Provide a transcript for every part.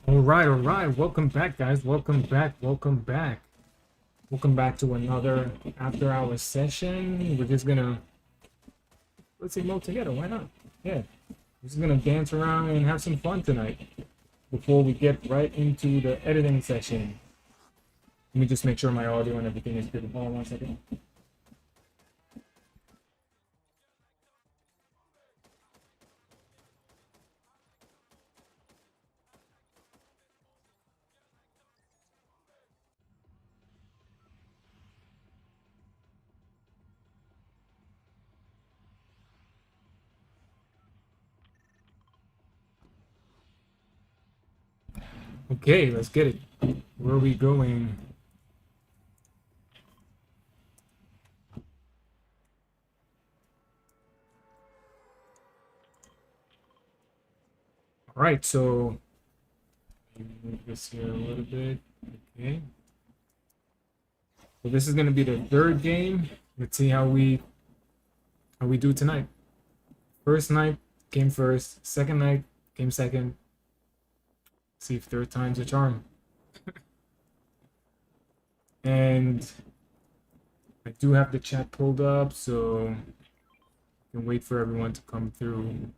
All right. Welcome back, guys. Welcome back to another after-hours session. We're just gonna let's emote together. Why not? Yeah, we're just gonna dance around and have some fun tonight before we get right into the editing session. Let me just make sure my audio and everything is good. Hold on 1 second. Okay, let's get it. Where are we going? All right, so move this here a little bit. Okay. So this is gonna be the third game. Let's see how we do tonight. First night came first. Second night came second. See if third time's a charm. And I do have the chat pulled up, so I can wait for everyone to come through.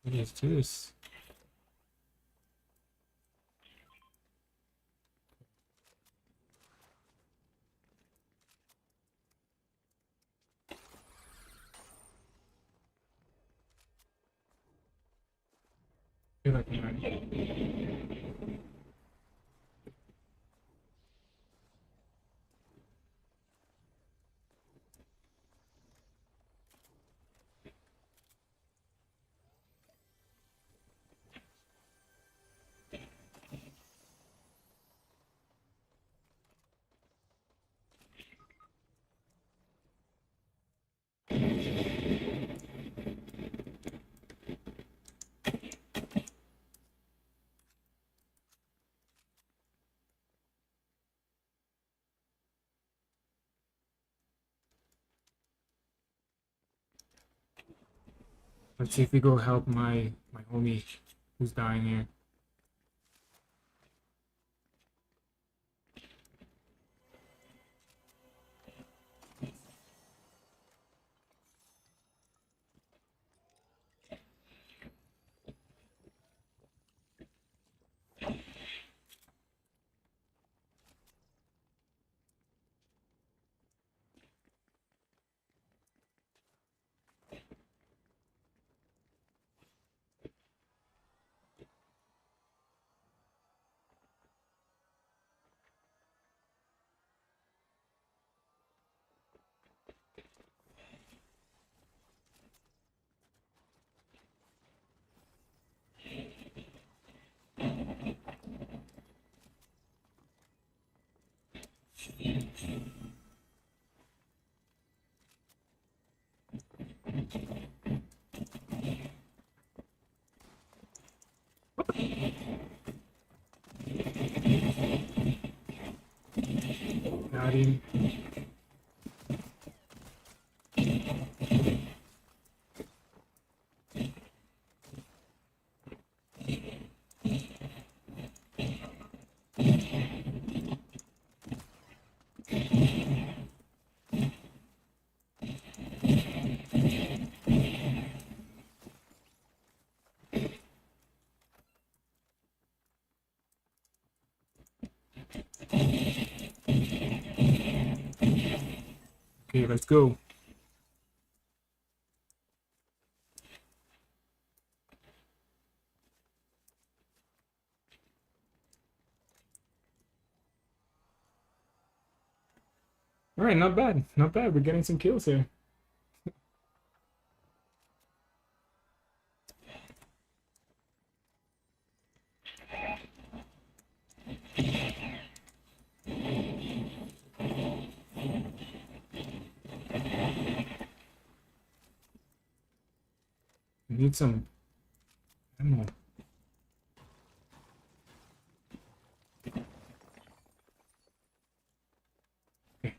What is this? I feel like let's see if we go help my homie who's dying here. Got him. Okay, let's go. All right, not bad. Not bad. We're getting some kills here. We need some ammo. Okay.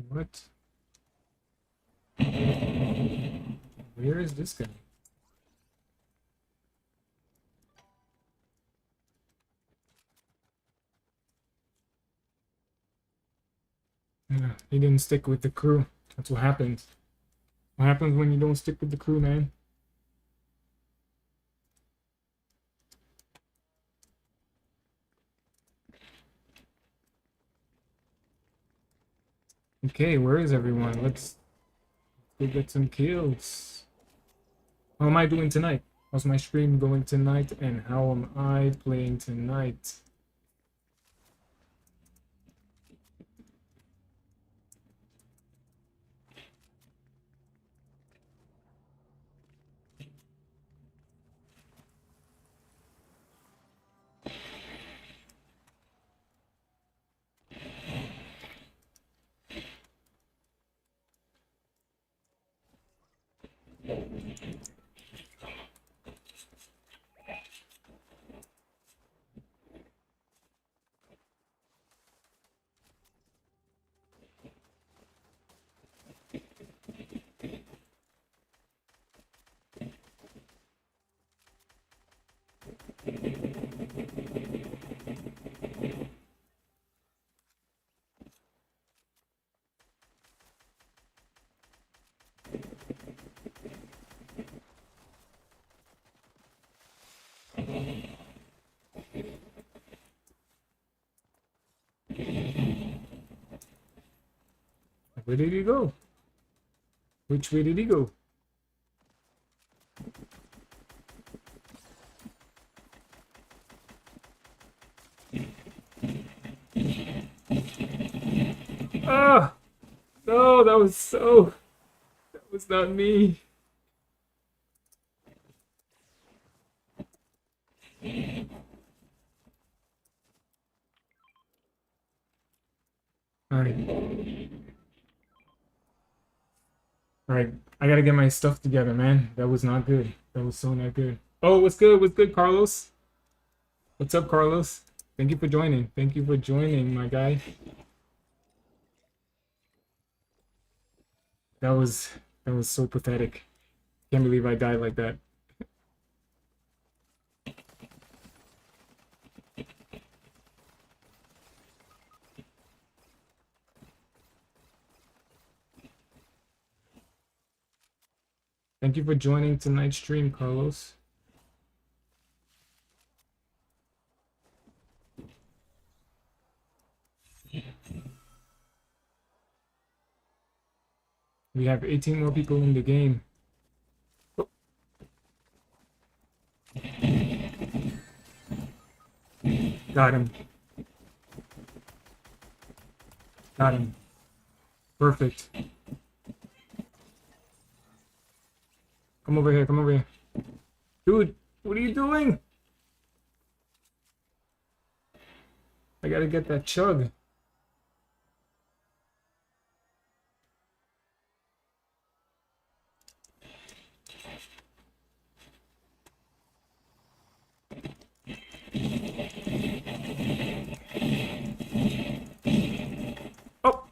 What? Where is this guy? Yeah, he didn't stick with the crew. That's what happens. What happens when you don't stick with the crew, man? Okay, where is everyone? Let's go get some kills. How am I doing tonight? How's my stream going tonight? And how am I playing tonight? Where did he go? Which way did he go? Ah! No, that was not me. Alright. Alright. I gotta get my stuff together, man. That was not good. That was so not good. Oh, what's good? What's good, Carlos? What's up, Carlos? Thank you for joining. Thank you for joining, my guy. That was so pathetic. Can't believe I died like that. Thank you for joining tonight's stream, Carlos. We have 18 more people in the game. Oh. Got him. Got him. Perfect. Come over here, come over here. Dude, what are you doing? I gotta get that chug. Oh!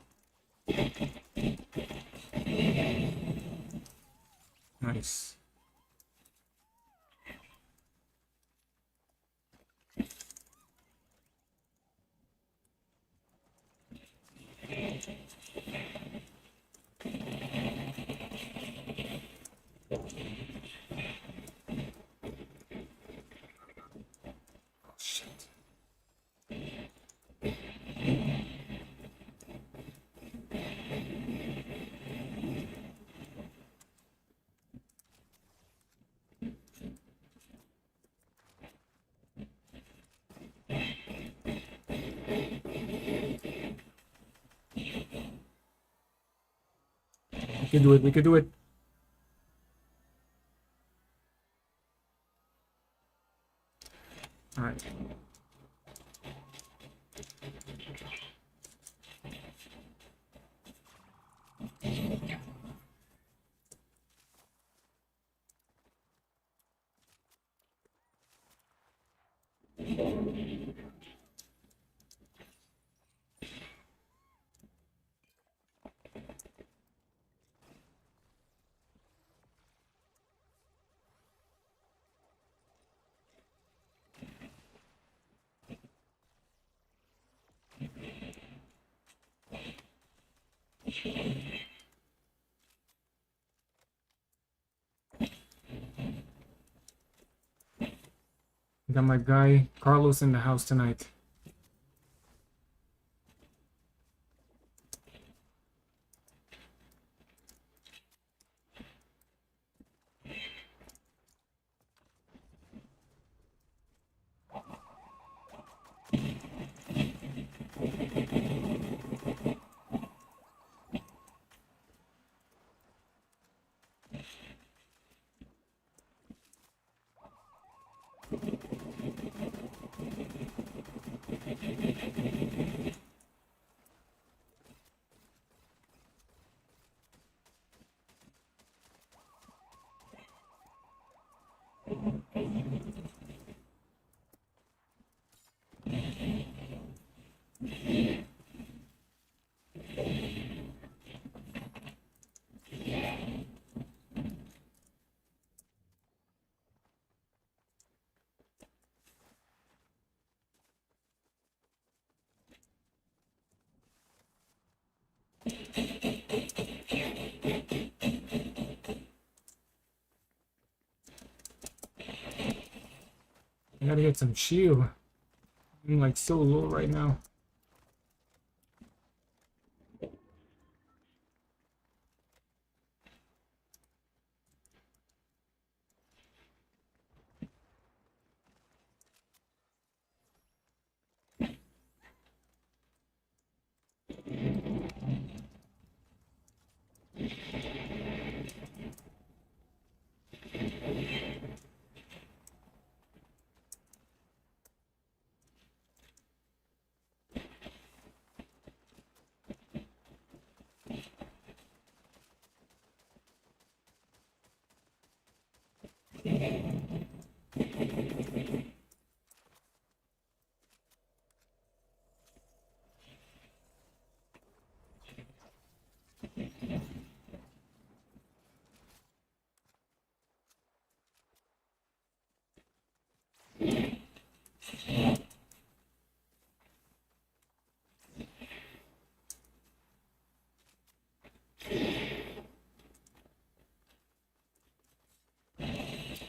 Nice. Oh, shit. We can do it, we can do it. Alright. Got my guy Carlos in the house tonight. I gotta get some shield. I'm like so low right now.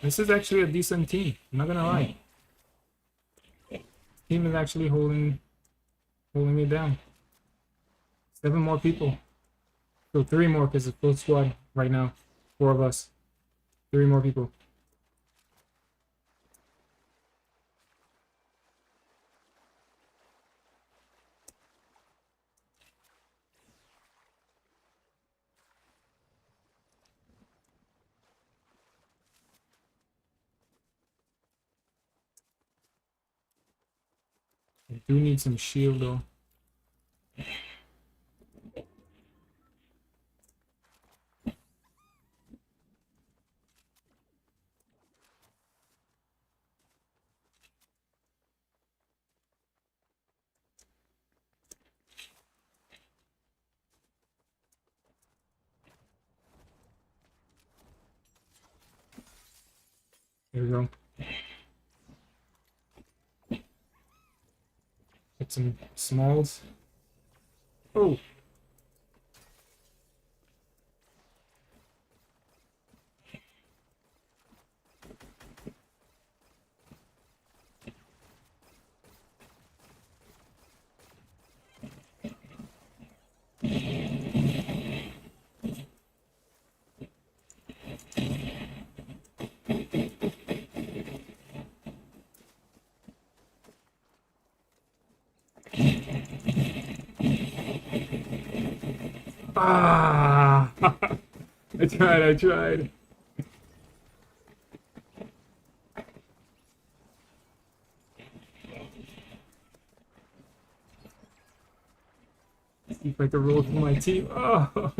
This is actually a decent team. I'm not gonna lie. Team is actually holding me down. 7 more people. So 3 more because it's full squad right now. 4 of us. 3 more people. I do need some shield though. Here we go. Get some smalls. Oh, ah! I tried. I tried. See if I can roll through my team. Oh!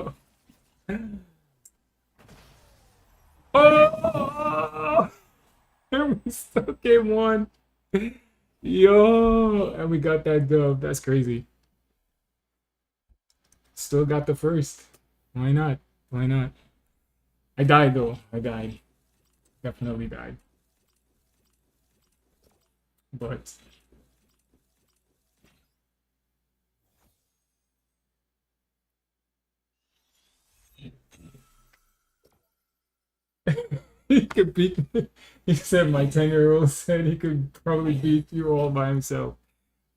Oh! And we still game one. Yo! And we got that dub. That's crazy. Still got the first. Why not? Why not? I died though. I died. Definitely died. But he could beat me. He said my 10-year-old said he could probably beat you all by himself.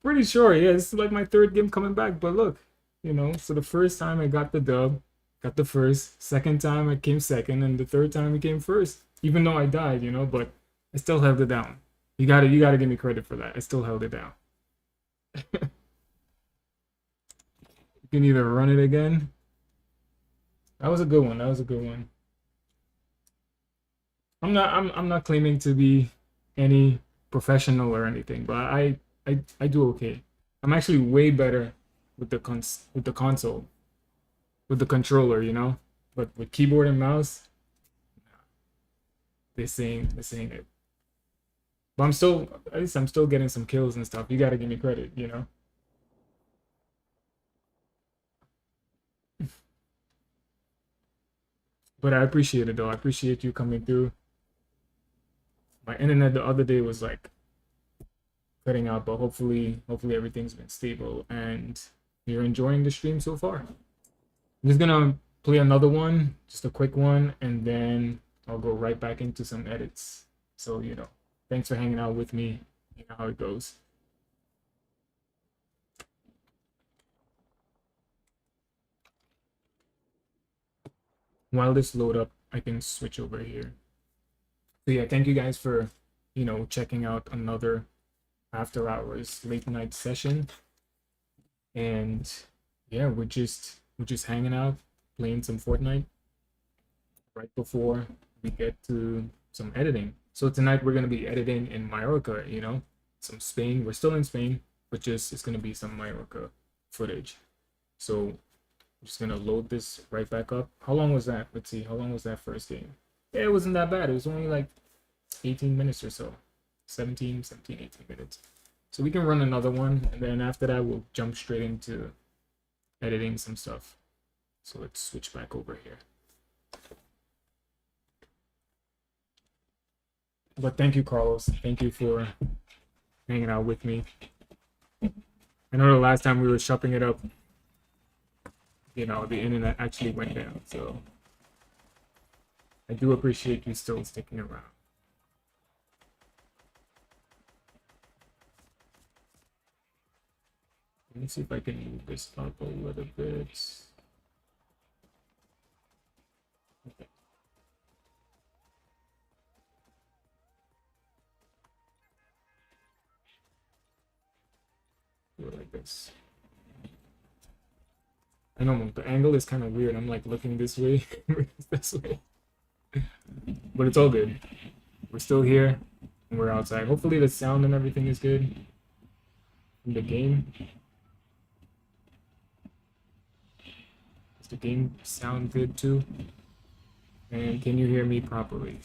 Pretty sure, yeah. This is like my third game coming back. But look, so the first time I got the dub, got the first. Second time I came second, and the third time I came first. Even though I died, but I still held it down. You gotta give me credit for that. I still held it down. You can either run it again. That was a good one. That was a good one. I'm not claiming to be any professional or anything, but I do okay. I'm actually way better with the console, with the controller. But with keyboard and mouse, this ain't it. But at least I'm still getting some kills and stuff. You gotta give me credit. But I appreciate it though. I appreciate you coming through. My internet the other day was like cutting out, but hopefully everything's been stable and you're enjoying the stream so far. I'm just gonna play another one, just a quick one, and then I'll go right back into some edits. So thanks for hanging out with me. You know how it goes. While this load up, I can switch over here. So yeah, thank you guys for checking out another after hours late night session. And yeah, we're just hanging out, playing some Fortnite right before we get to some editing. So tonight we're gonna be editing in Mallorca, some Spain. We're still in Spain, but it's gonna be some Mallorca footage. So I'm just gonna load this right back up. How long was that? Let's see, how long was that first game? Yeah, it wasn't that bad. It was only like 18 minutes or so. 18 minutes. So we can run another one, and then after that we'll jump straight into editing some stuff. So let's switch back over here. But thank you, Carlos. Thank you for hanging out with me. I know the last time we were shopping it up, the internet actually went down. So I do appreciate you still sticking around. Let me see if I can move this up a little bit. Okay. Do it like this. I know the angle is kind of weird. I'm like looking this way, this way. But it's all good. We're still here and we're outside. Hopefully the sound and everything is good. in the game. Does the game sound good too? And can you hear me properly?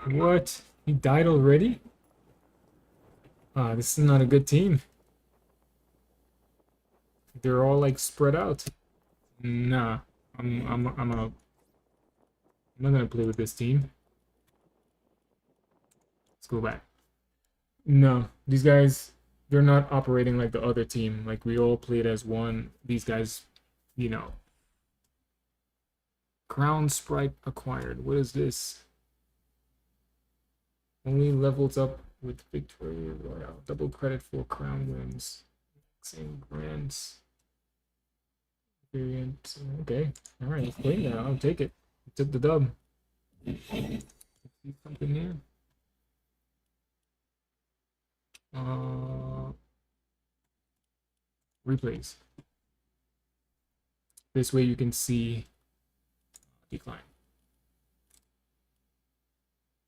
What? He died already? Ah, this is not a good team. They're all like spread out. Nah, I'm not gonna play with this team. Let's go back. No, these guys, they're not operating like the other team. Like we all played as one. These guys, you know. Crown Sprite acquired. What is this? Only levels up with Victory Royale. Double credit for crown wins. Same grants. Variant. Okay. Alright, let's play now. I'll take it. I took the dub. See something here? Replays. This way you can see decline.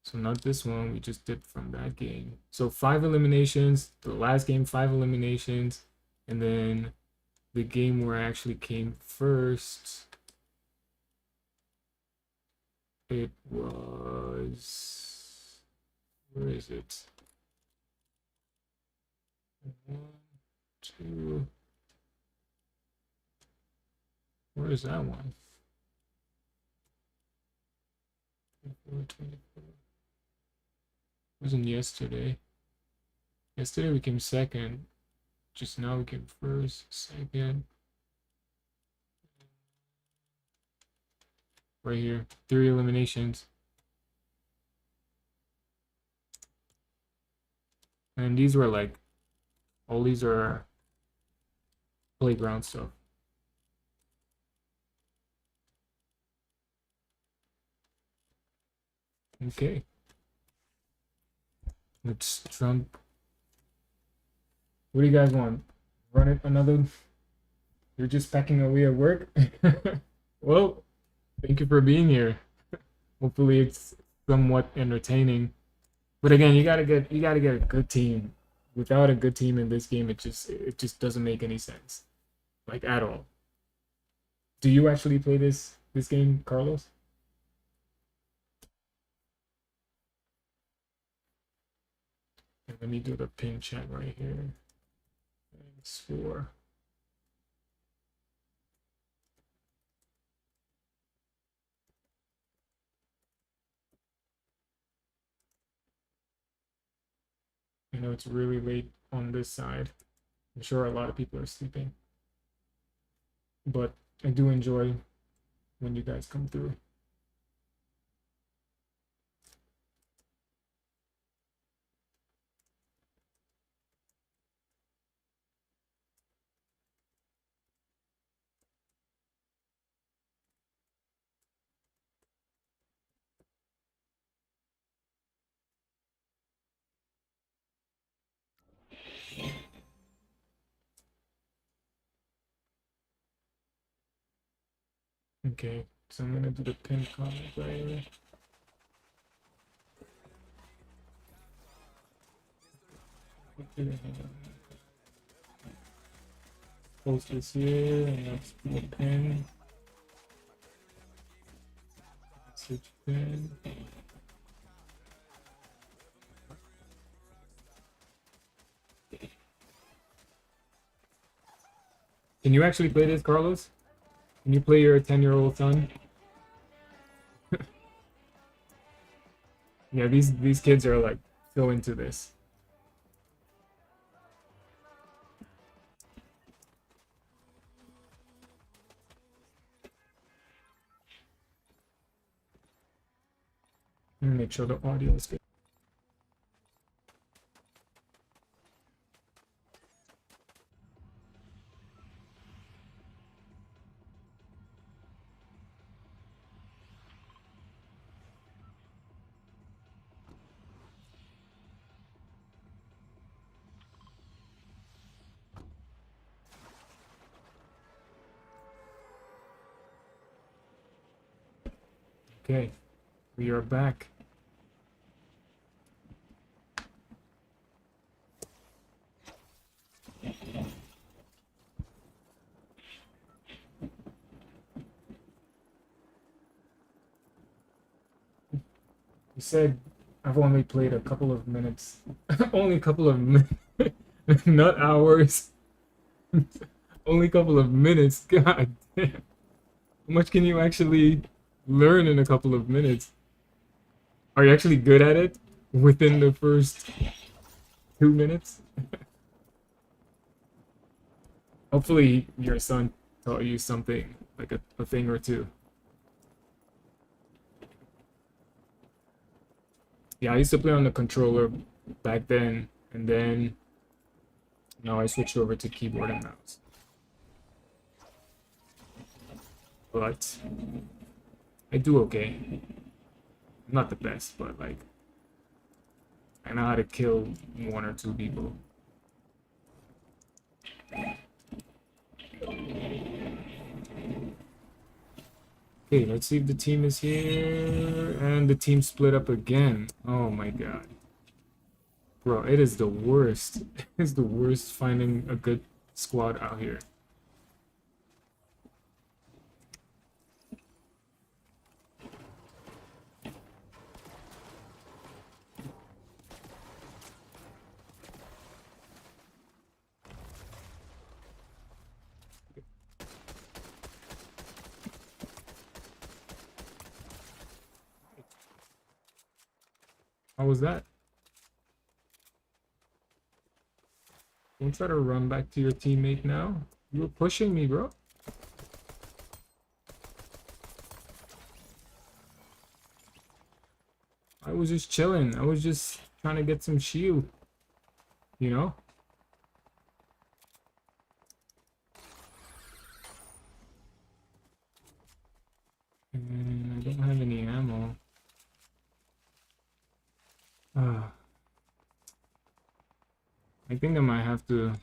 So not this one, we just did from that game. So 5 eliminations, the last game 5 eliminations, and then the game where I actually came first, it was, where is it? 1, 2, where is that one? 24. Wasn't yesterday. Yesterday we came second. Just now we came first, second. Right here, 3 eliminations. And these were like, all these are playground stuff. Okay. Let's jump. What do you guys want? Run it another? You're just packing away at work? Well, thank you for being here. Hopefully it's somewhat entertaining. But again, you gotta get a good team. Without a good team in this game, it just doesn't make any sense. Like at all. Do you actually play this game, Carlos? And let me do the pin chat right here. Thanks for I know it's really late on this side. I'm sure a lot of people are sleeping. But I do enjoy when you guys come through. Okay, so I'm gonna do the pin comment right here. Post this here, and let's do a pin. Message pin. Can you actually play this, Carlos? Can you play your 10-year-old son? Yeah, these kids are like so into this. Let me make sure the audio is good. Okay, we are back. You said I've only played a couple of minutes. Only a couple of minutes, not hours. Only a couple of minutes. God damn. How much can you actually learn in a couple of minutes? Are you actually good at it within the first 2 minutes? Hopefully your son taught you something, like a thing or two. Yeah, I used to play on the controller back then, and then now I switched over to keyboard and mouse. But I do okay. I'm not the best, but like I know how to kill one or two people. Okay, let's see if the team is here. And the team split up again. Oh my god. Bro, it is the worst. It's the worst finding a good squad out here. How was that? Don't try to run back to your teammate now. You were pushing me, bro. I was just chilling. I was just trying to get some shield. You know? And I don't have any ammo. I think I might have to.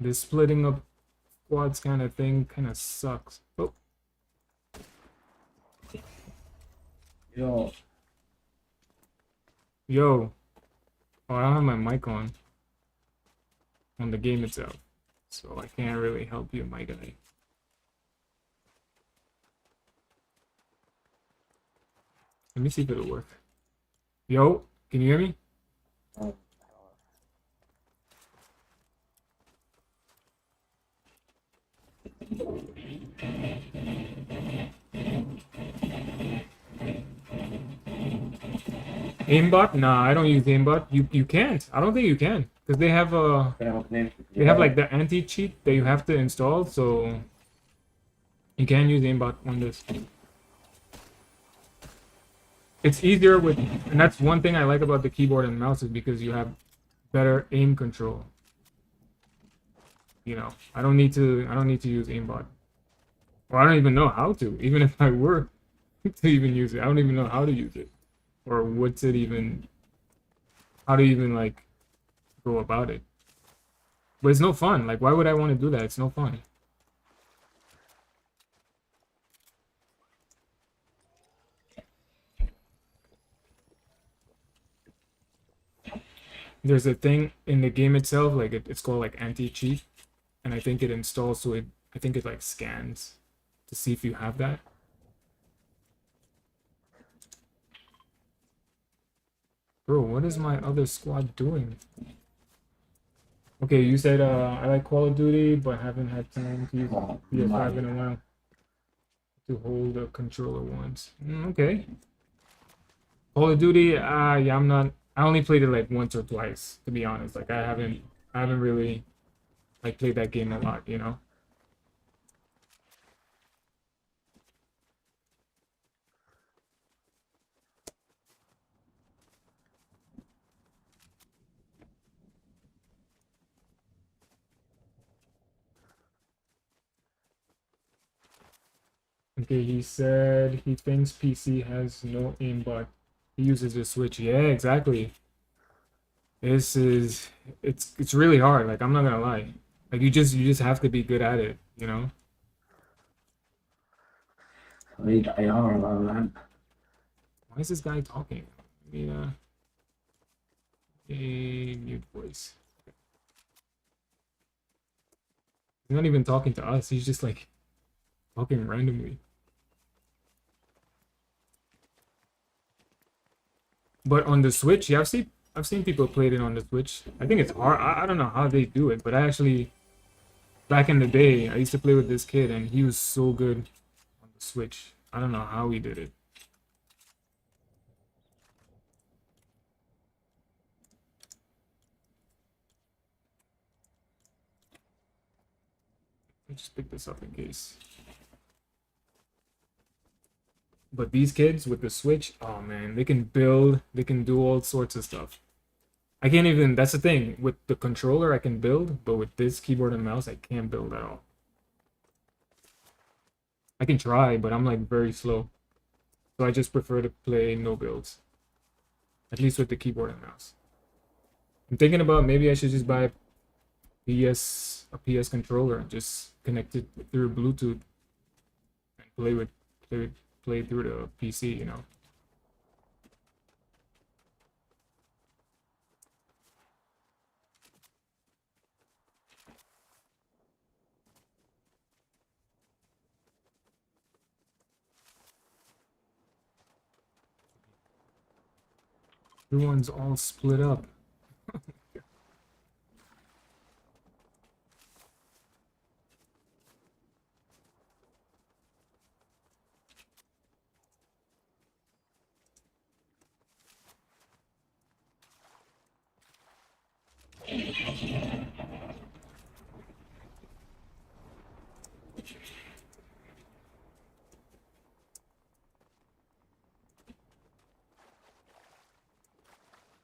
This splitting up squads kind of thing kind of sucks. Oh. Yo. Yo. Oh, I don't have my mic on the game itself, so I can't really help you, my guy. Let me see if it'll work. Yo, can you hear me? Aimbot? Nah, I don't use aimbot. You can't. I don't think you can, because they have like the anti-cheat that you have to install, so you can use aimbot on this. It's easier with, and that's one thing I like about the keyboard and mouse, is because you have better aim control. You know, I don't need to use aimbot. Or I don't even know how to. Even if I were to even use it, I don't even know how to use it, or what's it even, how to even like go about it. But it's no fun. Like, why would I want to do that? It's no fun. There's a thing in the game itself, like it's called like anti-cheat, and I think it installs, so I think it like scans to see if you have that. Bro, what is my other squad doing? Okay, you said I like Call of Duty, but haven't had time to use PS5 in a while to hold a controller once. Okay. Call of Duty, yeah, I'm not. I only played it like once or twice, to be honest. Like I haven't really like played that game a lot, you know. Okay, he said he thinks PC has no aimbot. He uses a Switch. Yeah, exactly. This is it's really hard. Like I'm not gonna lie. Like you just have to be good at it, you know? Thấy đại ho là lan. Why is this guy talking? Yeah, a mute voice. He's not even talking to us. He's just like talking randomly. But on the Switch, yeah, I've seen people played it on the Switch. I think it's hard. I don't know how they do it, but I actually back in the day I used to play with this kid and he was so good on the Switch. I don't know how he did it. Let's just pick this up in case. But these kids with the Switch, oh man, they can build, they can do all sorts of stuff. I can't even, that's the thing. With the controller, I can build, but with this keyboard and mouse, I can't build at all. I can try, but I'm like very slow. So I just prefer to play no builds. At least with the keyboard and mouse. I'm thinking about maybe I should just buy a PS controller and just connect it through Bluetooth and play through the PC, you know. Everyone's all split up.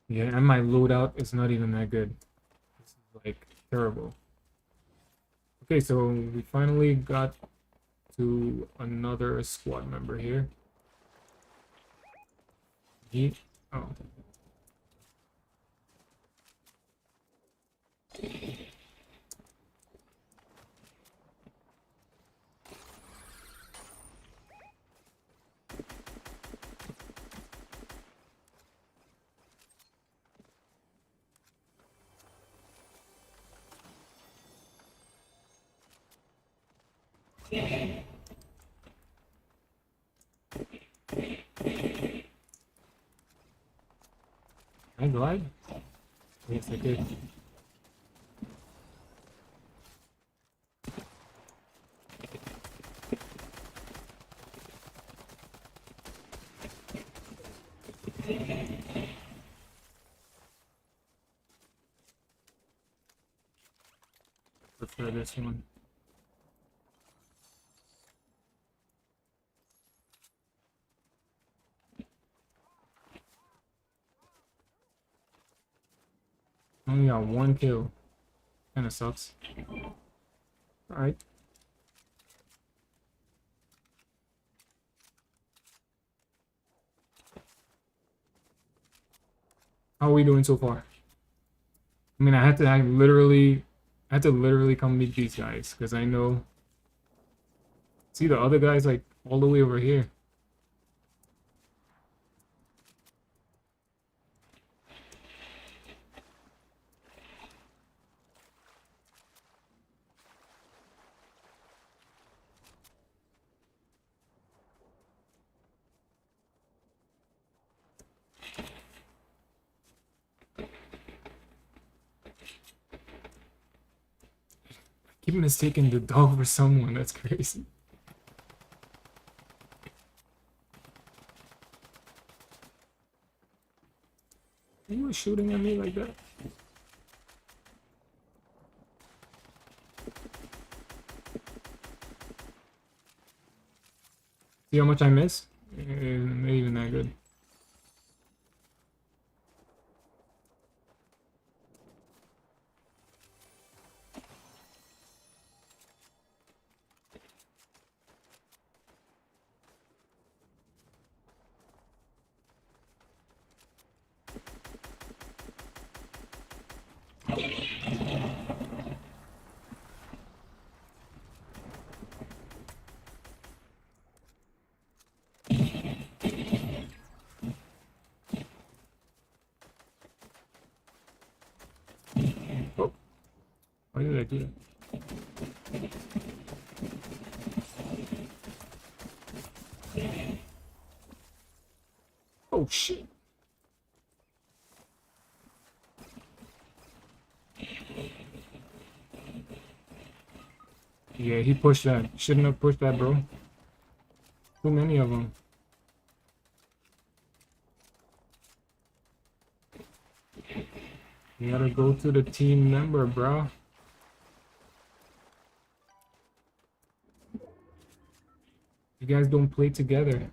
Yeah, and my loadout is not even that good. This is like terrible. Okay, so we finally got to another squad member here. Oh. I glide? Yes, I did. Prefer this one. Only got one kill. Kinda sucks. Alright. How are we doing so far? I mean, I had to literally come meet these guys because I know. See the other guys like all the way over here. Keep mistaking the dog for someone. That's crazy. He was shooting at me like that. See how much I miss? Not even that good. Why did I do that? Oh shit! Yeah, he pushed that. Shouldn't have pushed that, bro. Too many of them. You gotta go to the team member, bro. You guys don't play together.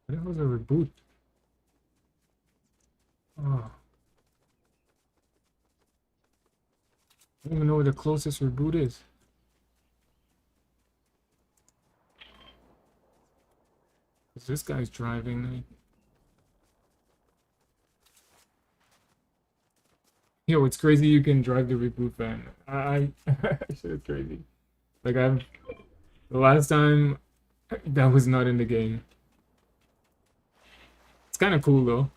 What was a reboot? Oh. I don't even know where the closest reboot is. This guy's driving. Yo, it's crazy you can drive the reboot van. I'm shit, it's crazy. Like the last time that was not in the game. It's kind of cool though.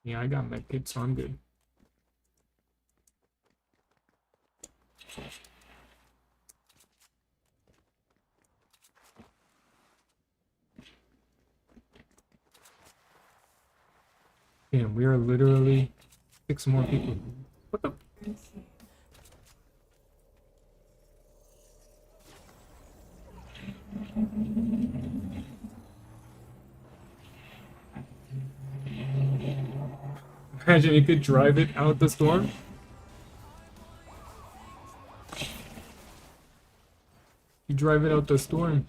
Yeah, I got med kit, so I'm good. Damn, we are literally 6 more people. What the? Imagine you could drive it out the storm. You drive it out the storm.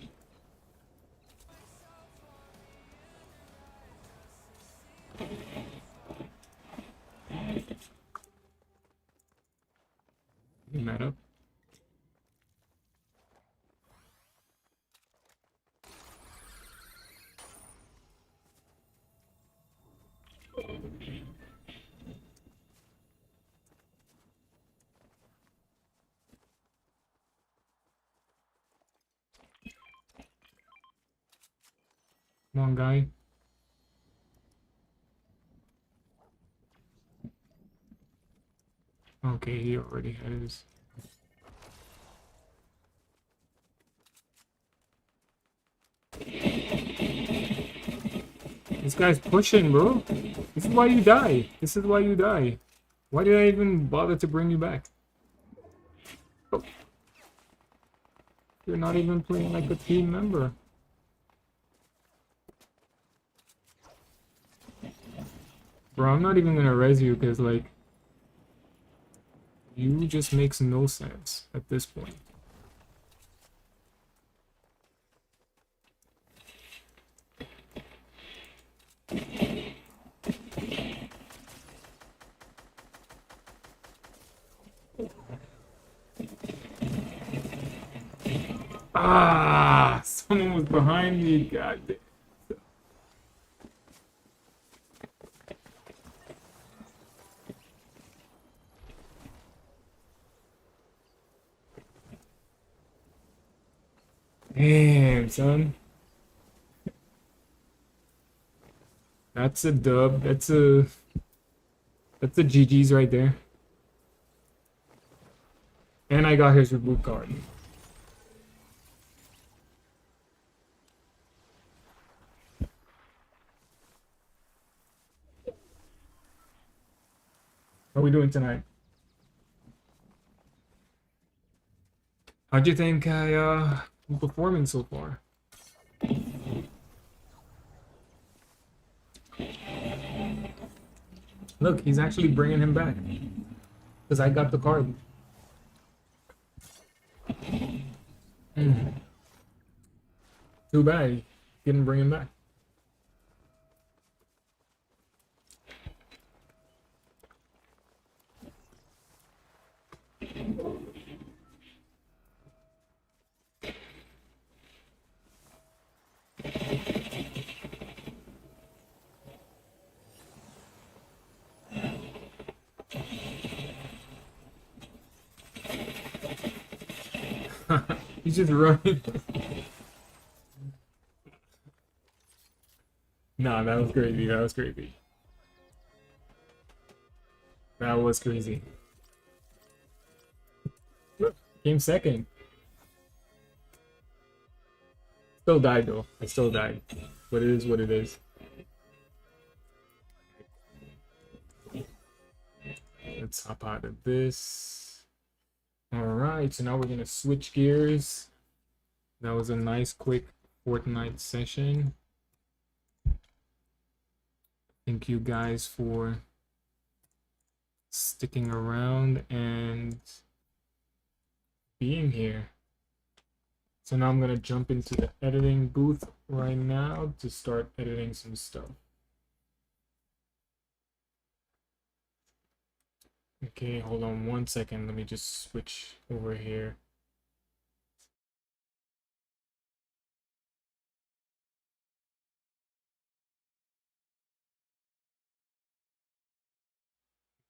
You mad up? Come on, guy. Okay, he already had his. This guy's pushing, bro. This is why you die. This is why you die. Why did I even bother to bring you back? Oh. You're not even playing like a team member. Bro, I'm not even gonna res you because, like, you just makes no sense at this point. Ah, someone was behind me. God damn. Damn, son. That's a dub. That's a GG's right there. And I got his reboot card. How are we doing tonight? How'd you think I'm performing so far? Look, he's actually bringing him back because I got the card. Too bad he didn't bring him back. He's just running. Nah, that was crazy. That was crazy. That was crazy. Came second. Still died though. I still died. But it is what it is. Let's hop out of this. Alright, so now we're gonna switch gears. That was a nice quick Fortnite session. Thank you guys for sticking around and being here. So now I'm gonna jump into the editing booth right now to start editing some stuff. Okay, hold on 1 second. Let me just switch over here.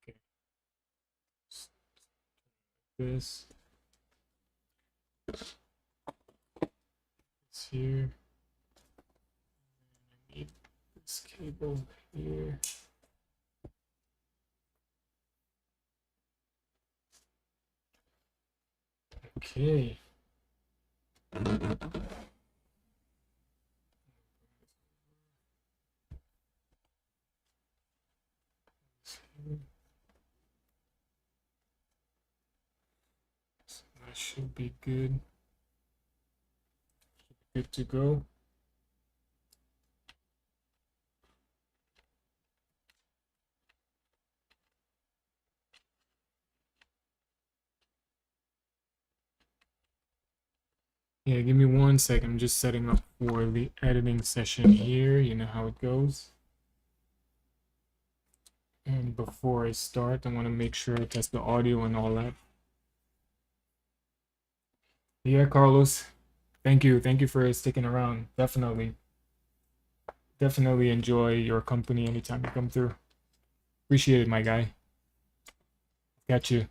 Okay. This. It's here. I need this cable here. Okay. So that should be good. Good to go. Yeah, give me 1 second. I'm just setting up for the editing session here. You know how it goes. And before I start, I want to make sure I test the audio and all that. Yeah, Carlos. Thank you. Thank you for sticking around. Definitely. Definitely enjoy your company anytime you come through. Appreciate it, my guy. Got you.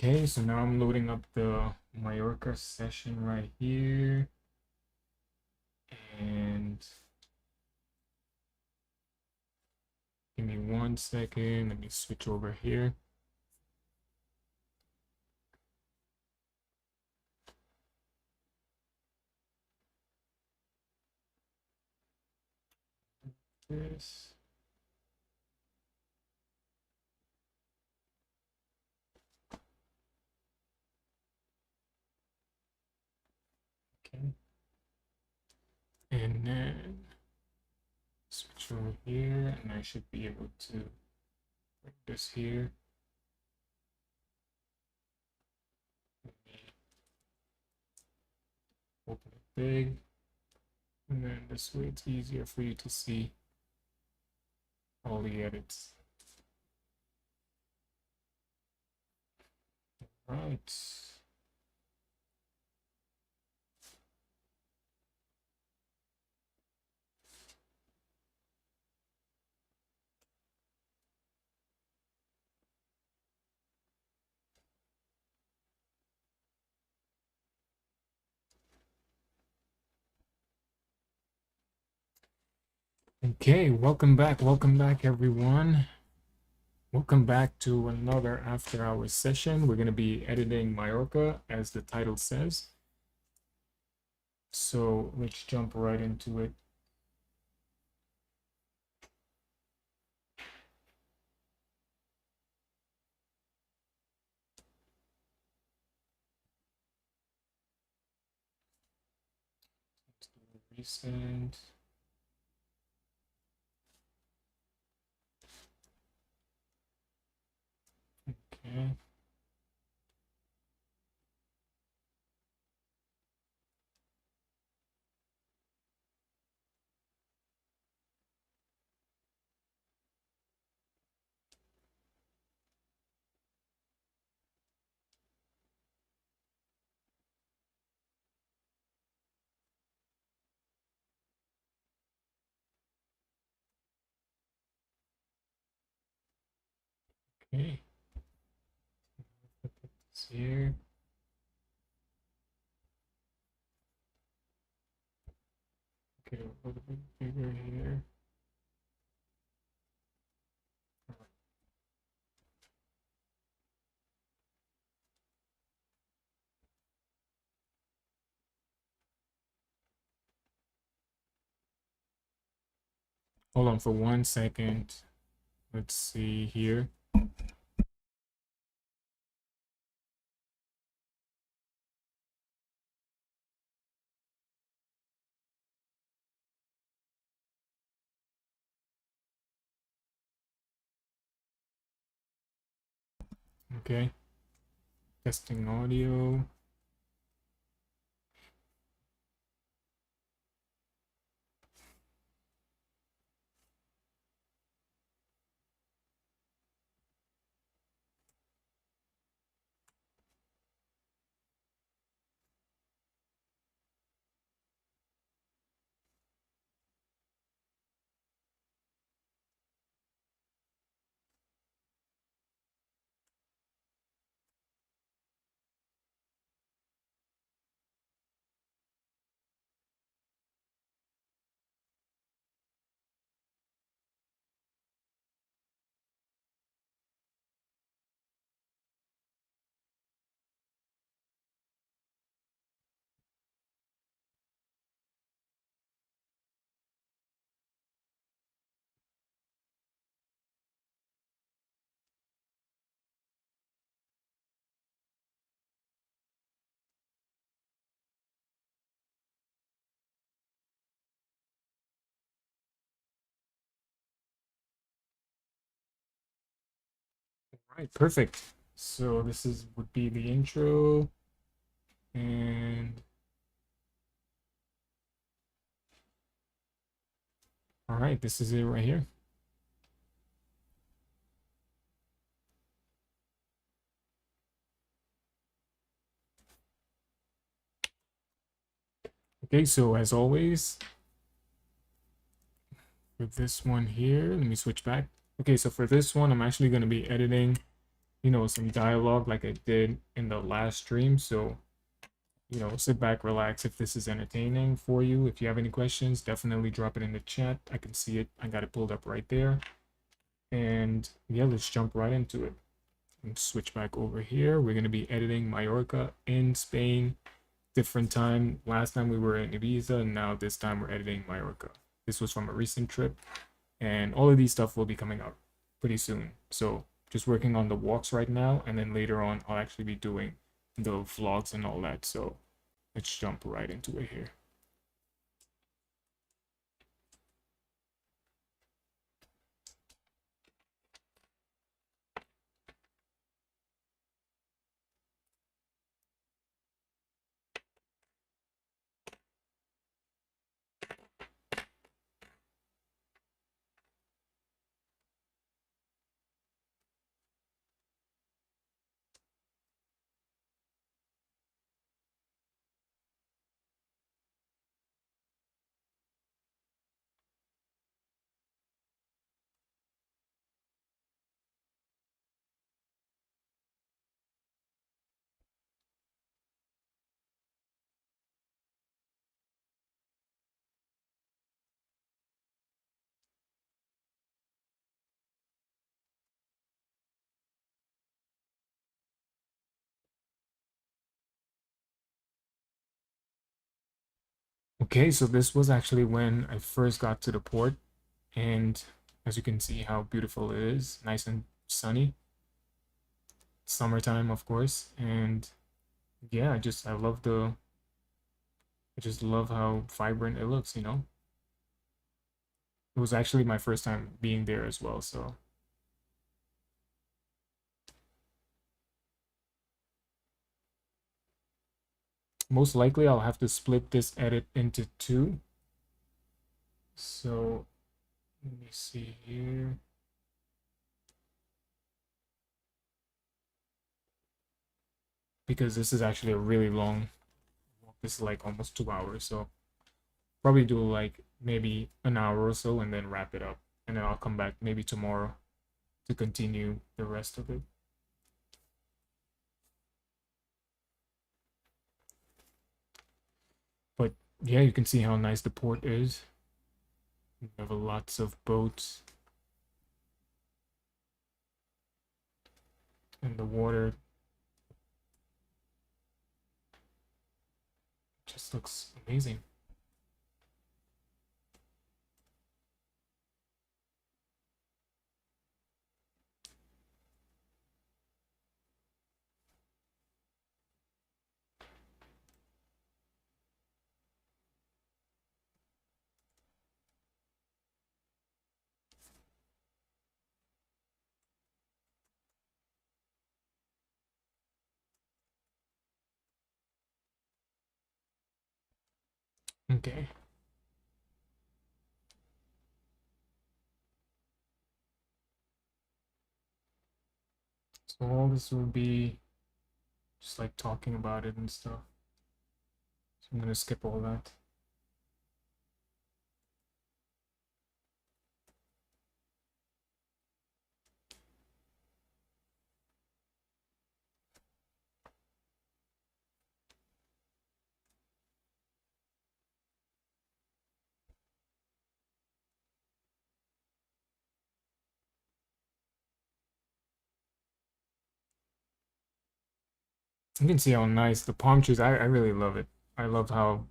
Okay, so now I'm loading up the Mallorca session right here. And give me 1 second. Let me switch over here. This. Okay. And then switch over here, and I should be able to bring this here. big, and then this way it's easier for you to see all the edits. Right. Okay, welcome back everyone. Welcome back to another after hours session. We're going to be editing Mallorca as the title says. So let's jump right into it. Recent. Okay. Okay. Put this here. Okay, a little bit bigger here. Hold on for 1 second. Let's see here. Okay. Testing audio. All right, perfect. So this is would be the intro, and all right, this is it right here. Okay, so as always, for this one here, let me switch back. Okay, so for this one, I'm actually going to be editing, some dialogue like I did in the last stream. So, sit back, relax. If this is entertaining for you, if you have any questions, definitely drop it in the chat. I can see it. I got it pulled up right there. And yeah, let's jump right into it. And switch back over here. We're going to be editing Mallorca in Spain. Different time. Last time we were in Ibiza, and now this time we're editing Mallorca. This was from a recent trip, and all of these stuff will be coming out pretty soon. So just working on the walks right now, and then later on I'll actually be doing the vlogs and all that. So let's jump right into it here. Okay, so this was actually when I first got to the port, and as you can see how beautiful it is, nice and sunny. Summertime, of course, and yeah, I just love how vibrant it looks, you know? It was actually my first time being there as well, so most likely I'll have to split this edit into two. So let me see here. Because this is actually a really long walk. This is like almost 2 hours, so probably do like maybe an hour or so and then wrap it up. And then I'll come back maybe tomorrow to continue the rest of it. But yeah, you can see how nice the port is. We have lots of boats, and the water just looks amazing. Okay, so all this will be just like talking about it and stuff. So I'm gonna skip all that. You can see how nice the palm trees. I really love it. I love how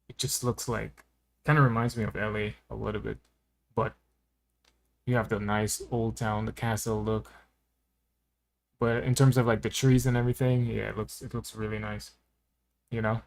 it just looks like, kind of reminds me of LA a little bit, but you have the nice old town, the castle look. But in terms of like the trees and everything, yeah, it looks really nice, you know?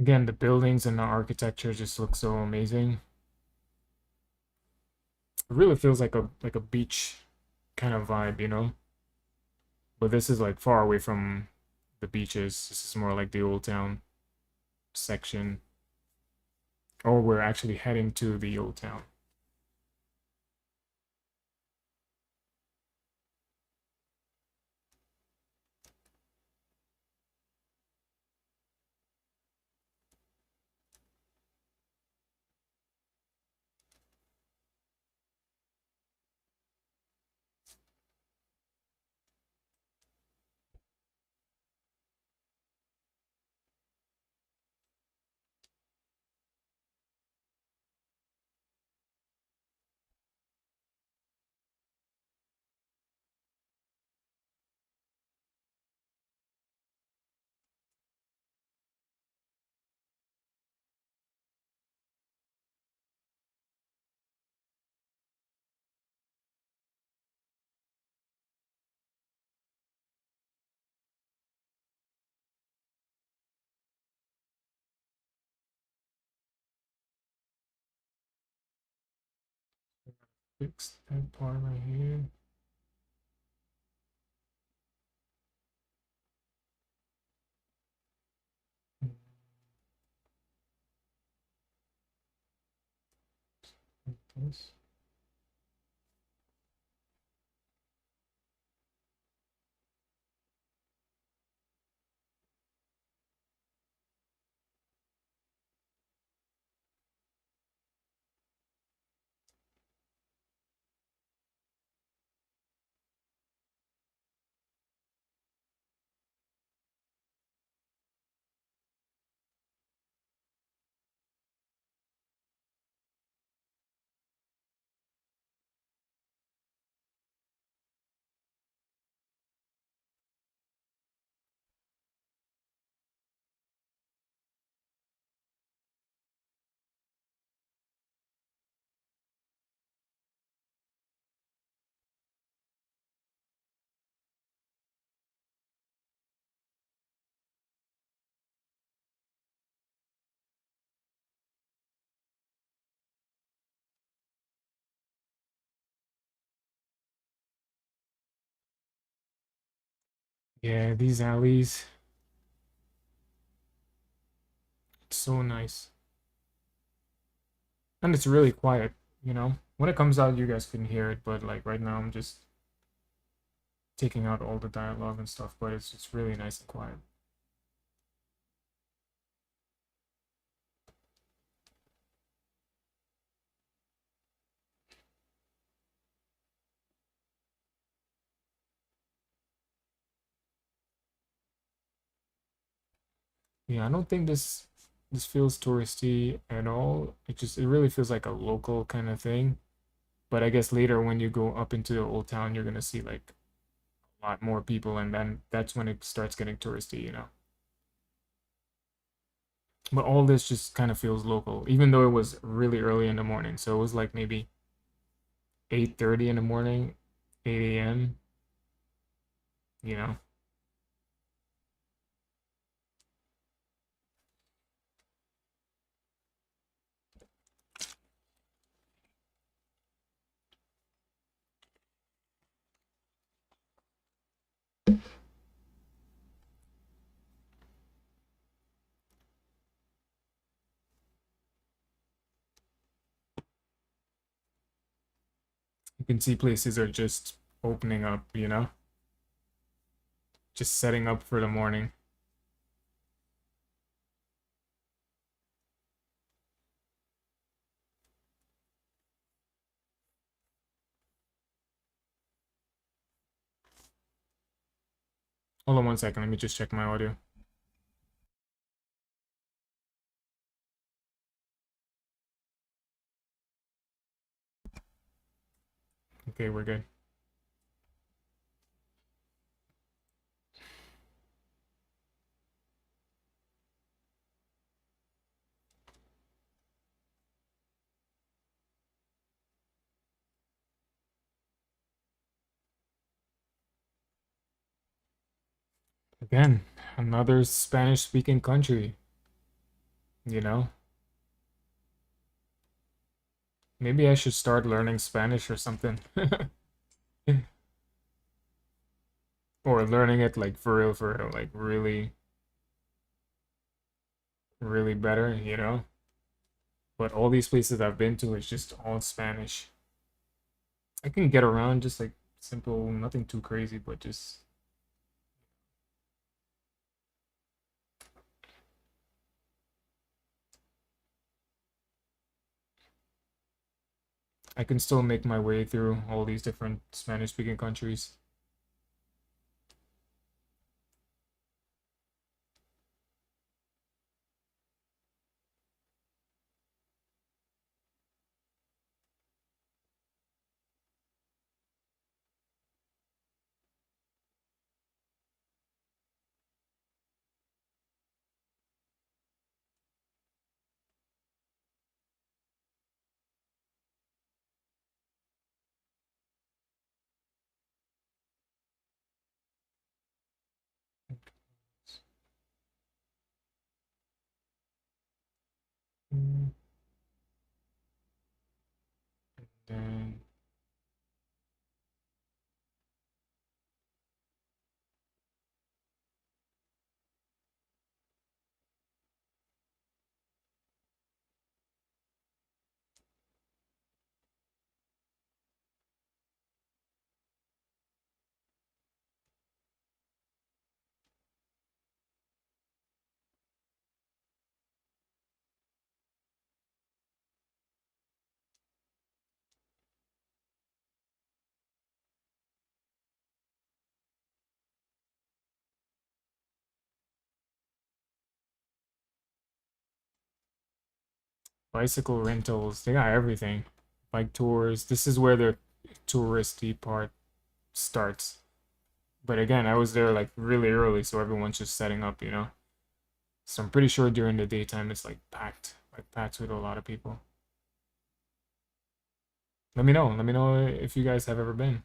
Again, the buildings and the architecture just look so amazing. It really feels like a beach kind of vibe, you know? But this is like far away from the beaches. This is more like the old town section. Or we're actually heading to the old town. Fix that part right here. Like this. Yeah, these alleys, it's so nice. And it's really quiet, you know? When it comes out, you guys can hear it, but like right now, I'm just taking out all the dialogue and stuff, but it's really nice and quiet. Yeah, I don't think this feels touristy at all. It really feels like a local kind of thing. But I guess later when you go up into the old town, you're gonna see like a lot more people, and then that's when it starts getting touristy, you know. But all this just kind of feels local, even though it was really early in the morning. So it was like maybe 8:30 in the morning, 8 a.m., you know. You can see places are just opening up, you know, just setting up for the morning. Hold on one second, let me just check my audio. Okay, we're good. Again, another Spanish speaking country. you know? Maybe I should start learning Spanish or something. Or learning it like for real, like really, really better, you know? But all these places I've been to is just all Spanish. I can get around just like simple, nothing too crazy, but just I can still make my way through all these different Spanish speaking countries. Mm, then bicycle rentals, they got everything. Bike tours. This is where the touristy part starts. But again, I was there like really early, so everyone's just setting up, you know? So I'm pretty sure during the daytime it's like packed with a lot of people. Let me know. Let me know if you guys have ever been.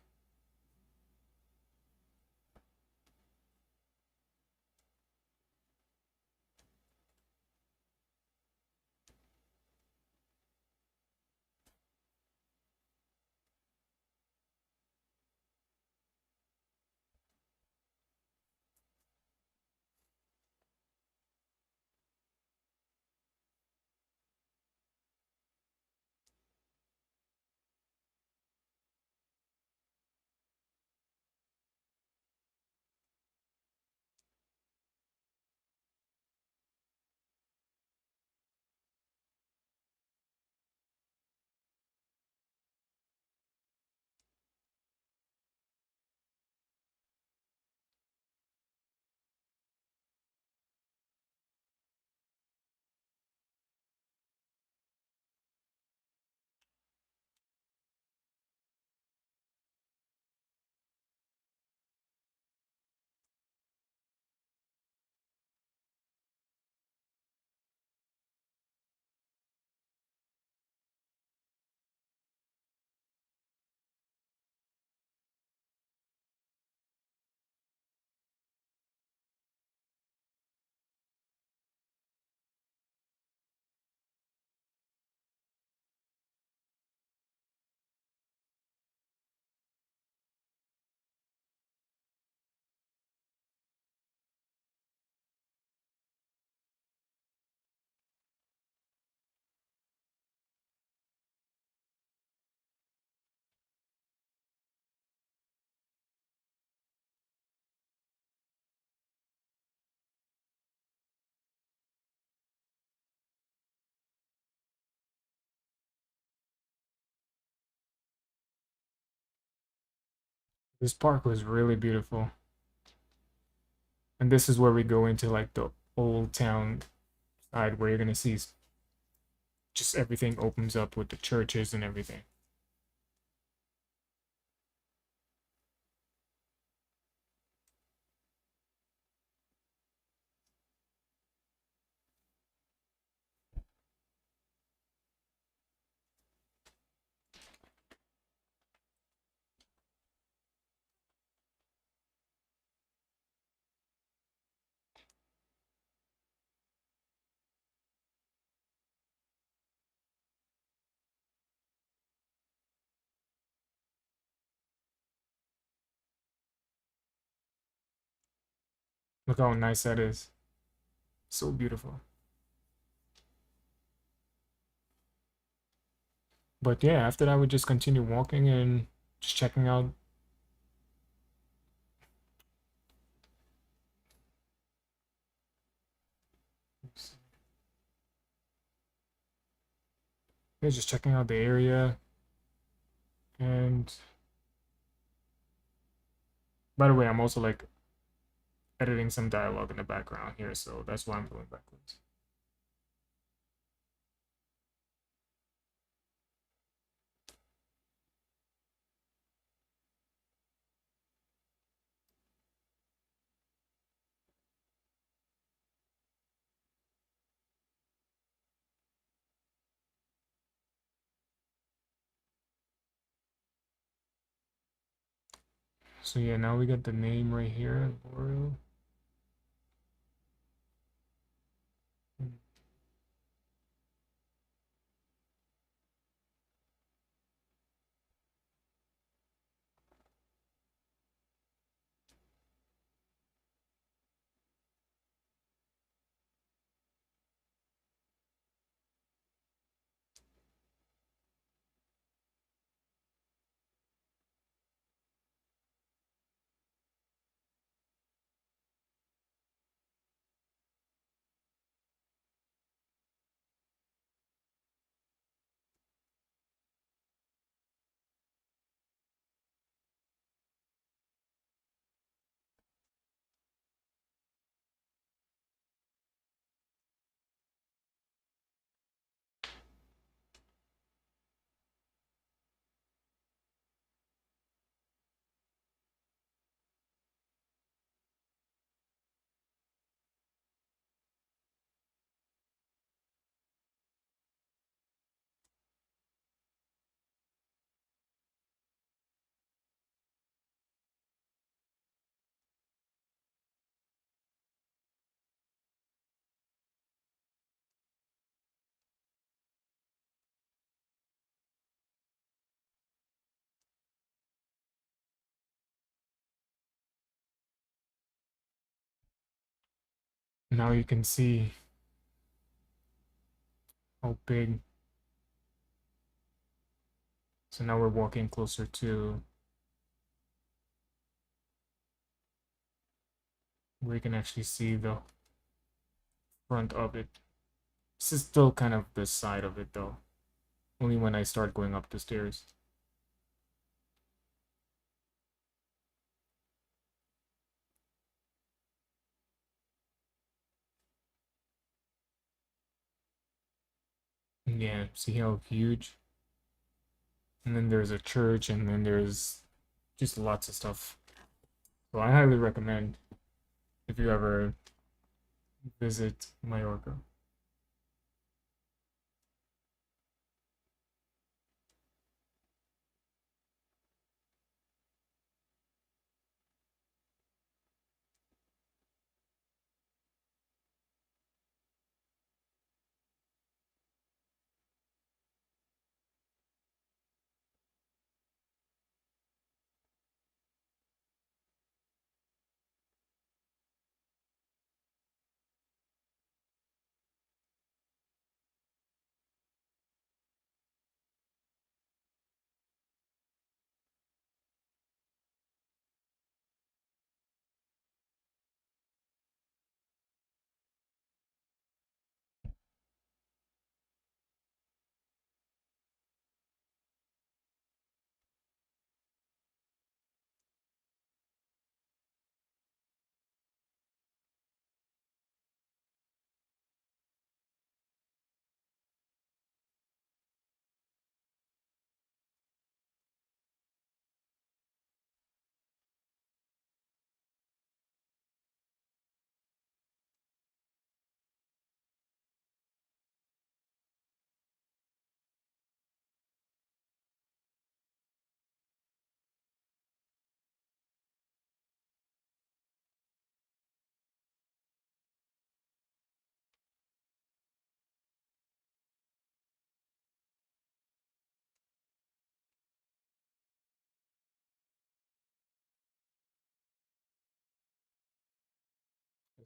This park was really beautiful. And this is where we go into like the old town side where you're gonna see just everything opens up with the churches and everything. Look how nice that is. So beautiful. But yeah, after that, we just continue walking and just checking out. Yeah, just checking out the area. And by the way, I'm also like editing some dialogue in the background here, so that's why I'm going backwards. So yeah, now we got the name right here, L'Oreal. Now you can see how big. So now we're walking closer to where you can actually see the front of it. This is still kind of the side of it though. Only when I start going up the stairs. Yeah, see how huge? And then there's a church, and then there's just lots of stuff. So I highly recommend if you ever visit Mallorca.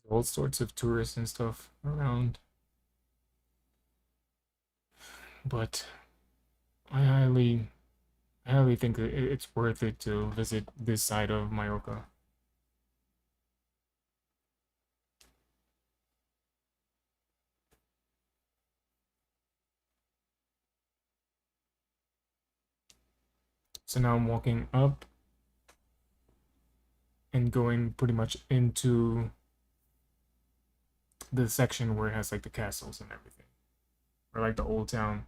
all sorts of tourists and stuff around. But I highly think that it's worth it to visit this side of Mallorca. So now I'm walking up and going pretty much into the section where it has like the castles and everything, or like the old town.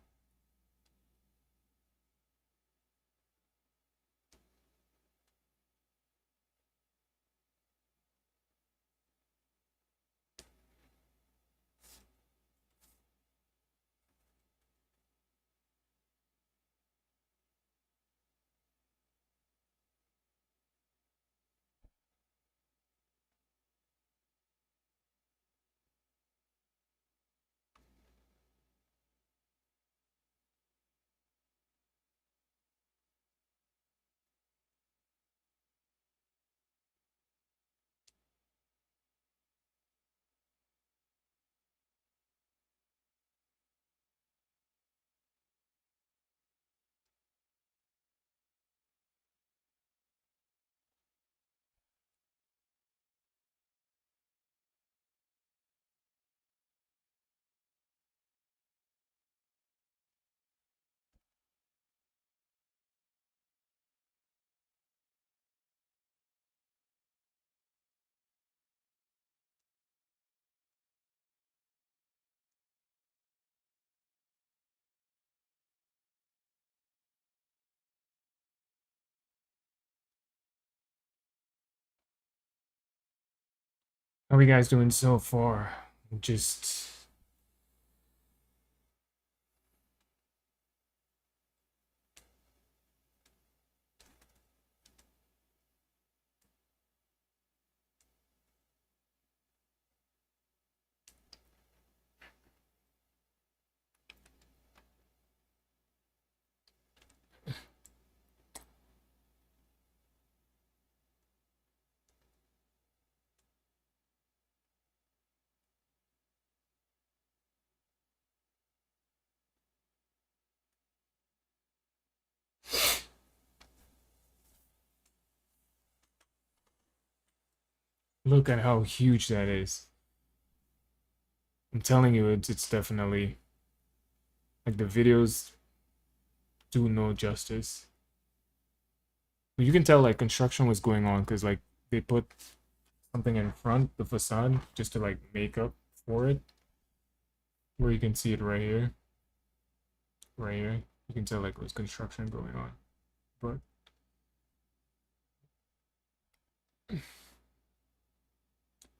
How are you guys doing so far? Just look at how huge that is. I'm telling you, it's definitely like the videos do no justice. But you can tell like construction was going on because like they put something in front, the facade, just to like make up for it. Where you can see it right here. Right here. You can tell like there's construction going on. But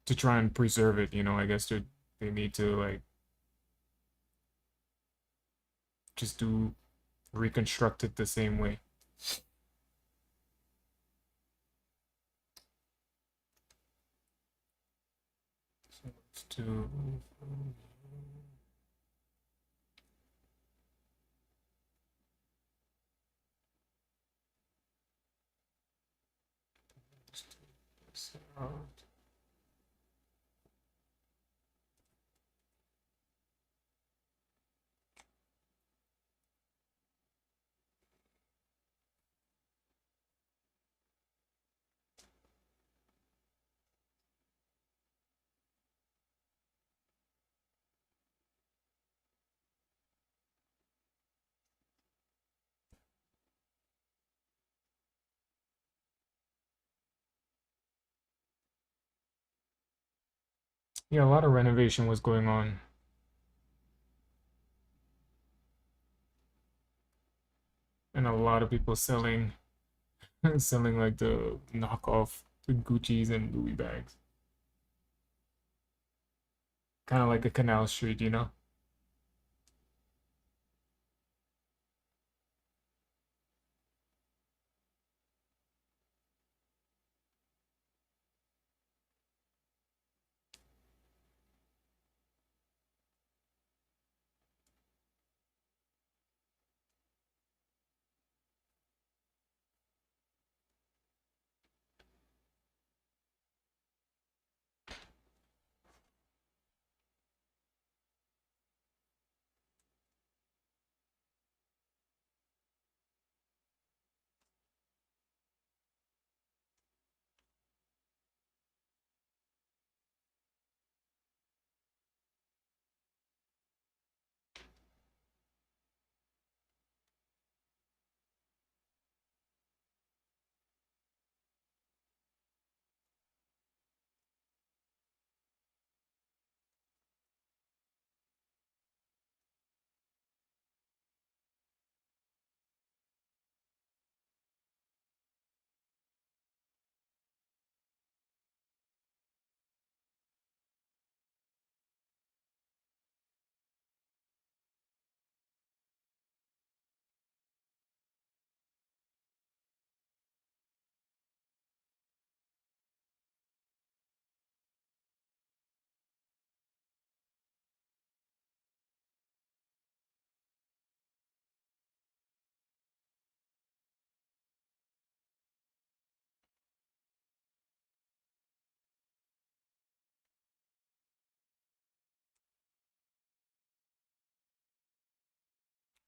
to try and preserve it, I guess they need to like just do reconstruct it the same way. So let's do this out. Yeah, a lot of renovation was going on, and a lot of people selling selling like the knockoff the Gucci's and Louis bags. Kind of like a canal street.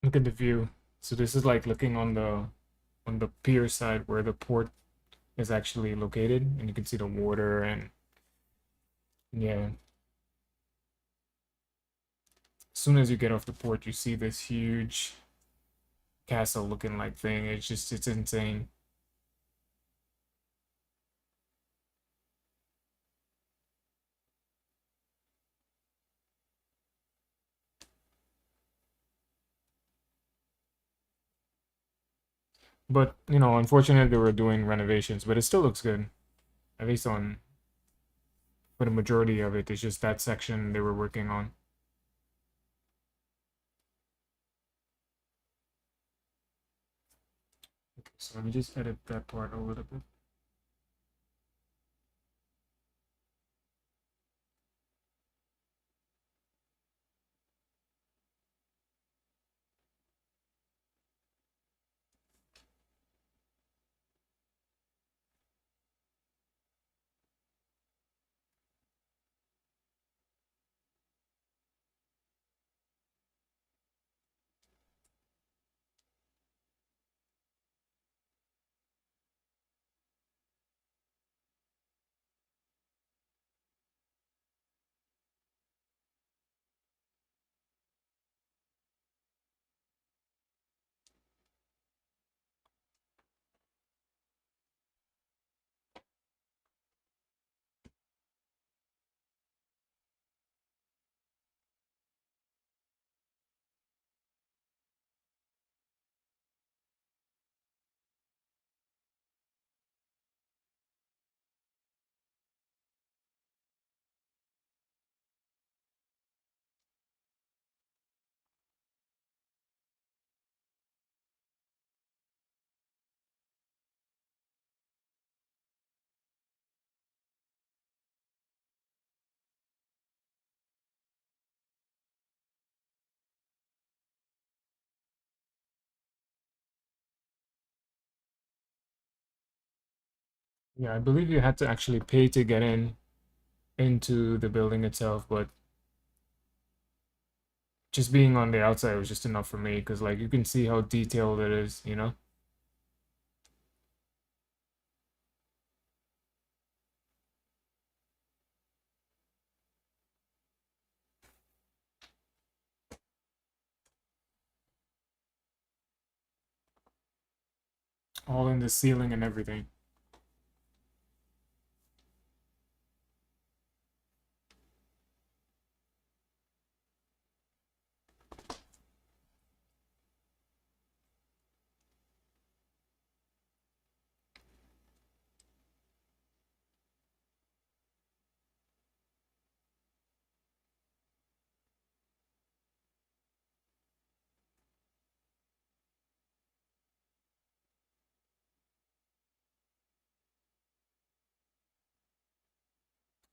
Look at the view. So this is like looking on the pier side where the port is actually located, and you can see the water and yeah. As soon as you get off the port, you see this huge castle looking like thing. It's insane. But you know, unfortunately, they were doing renovations, but it still looks good. At least on for the majority of it. It's just that section they were working on. Okay, so let me just edit that part a little bit. Yeah, I believe you had to actually pay to get in into the building itself, but just being on the outside was just enough for me because like you can see how detailed it is, you know? All in the ceiling and everything.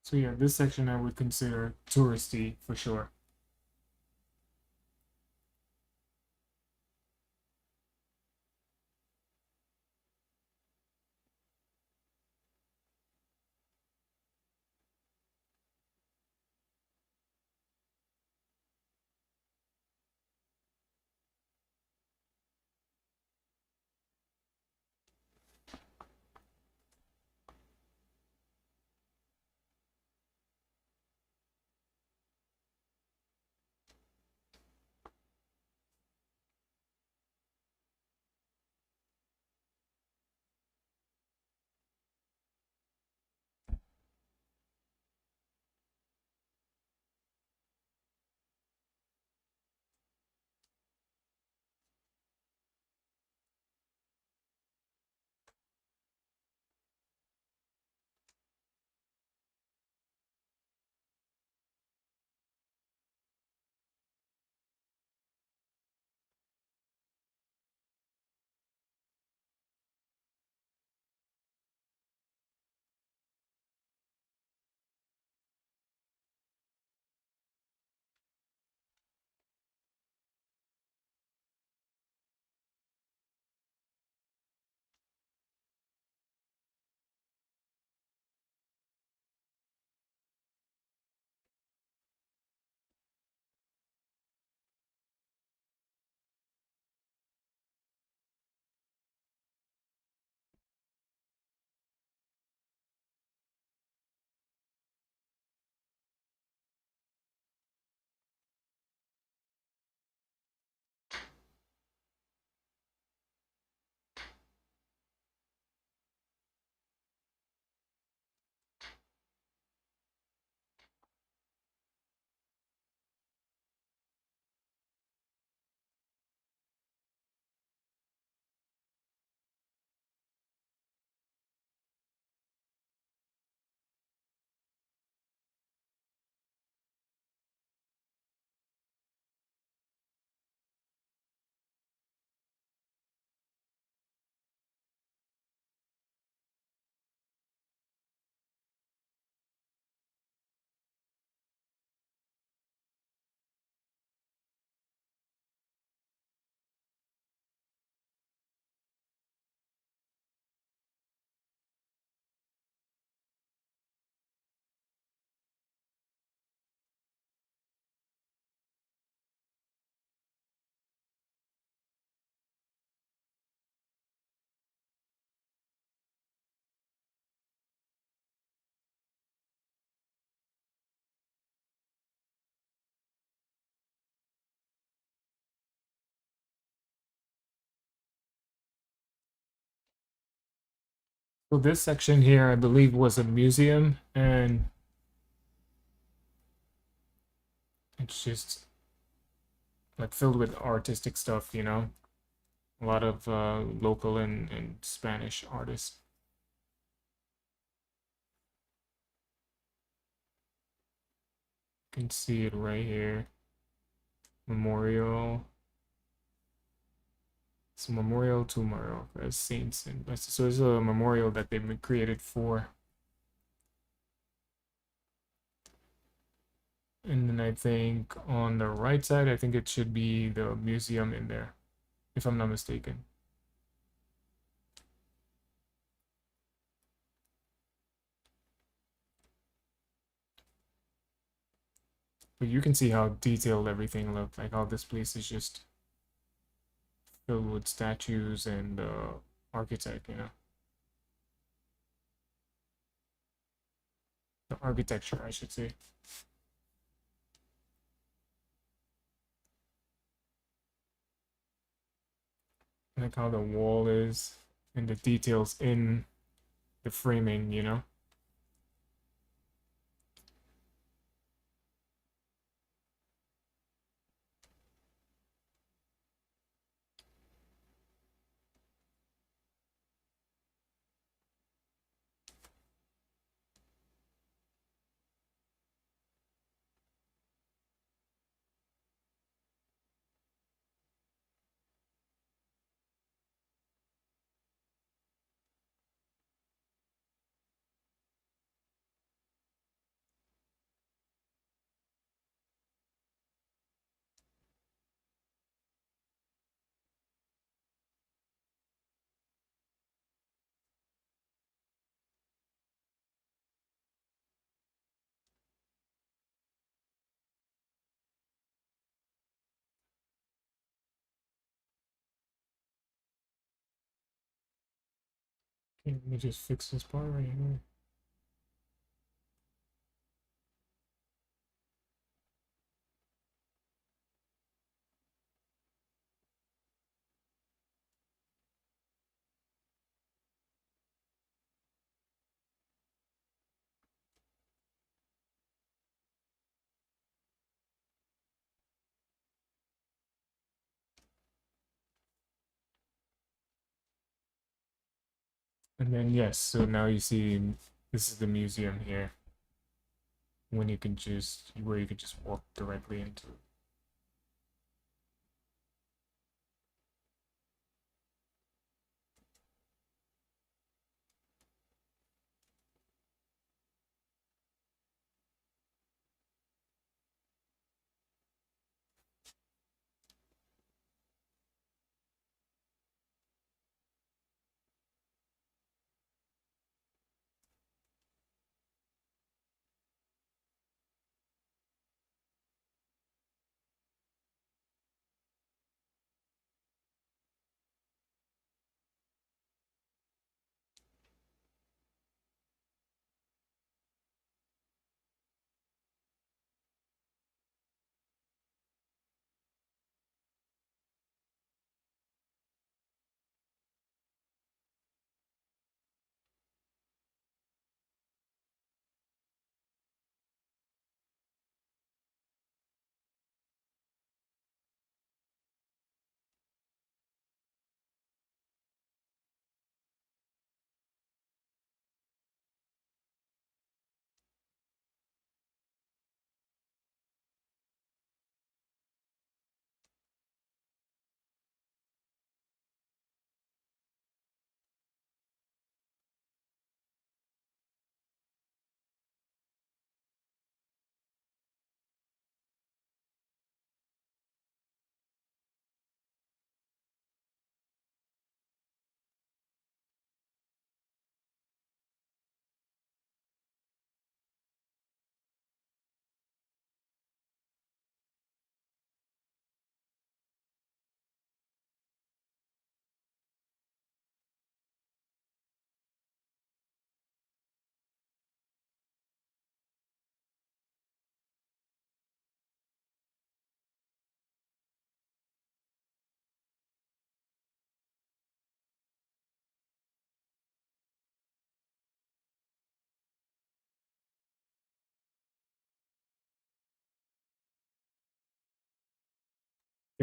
So yeah, this section I would consider touristy for sure. So this section here, I believe, was a museum, and it's just like filled with artistic stuff, you know, a lot of local and Spanish artists. You can see it right here. Memorial. It's a memorial to Mallorca saints and so it's a memorial that they've been created for. And then I think on the right side, I think it should be the museum in there, if I'm not mistaken. But you can see how detailed everything looked, like how this place is just filled with statues and architect, you know, the architecture, I should say. Like how the wall is and the details in the framing, you know. Okay, let me just fix this part right here. And then yes, so now you see this is the museum here. When you can just where you can just walk directly into.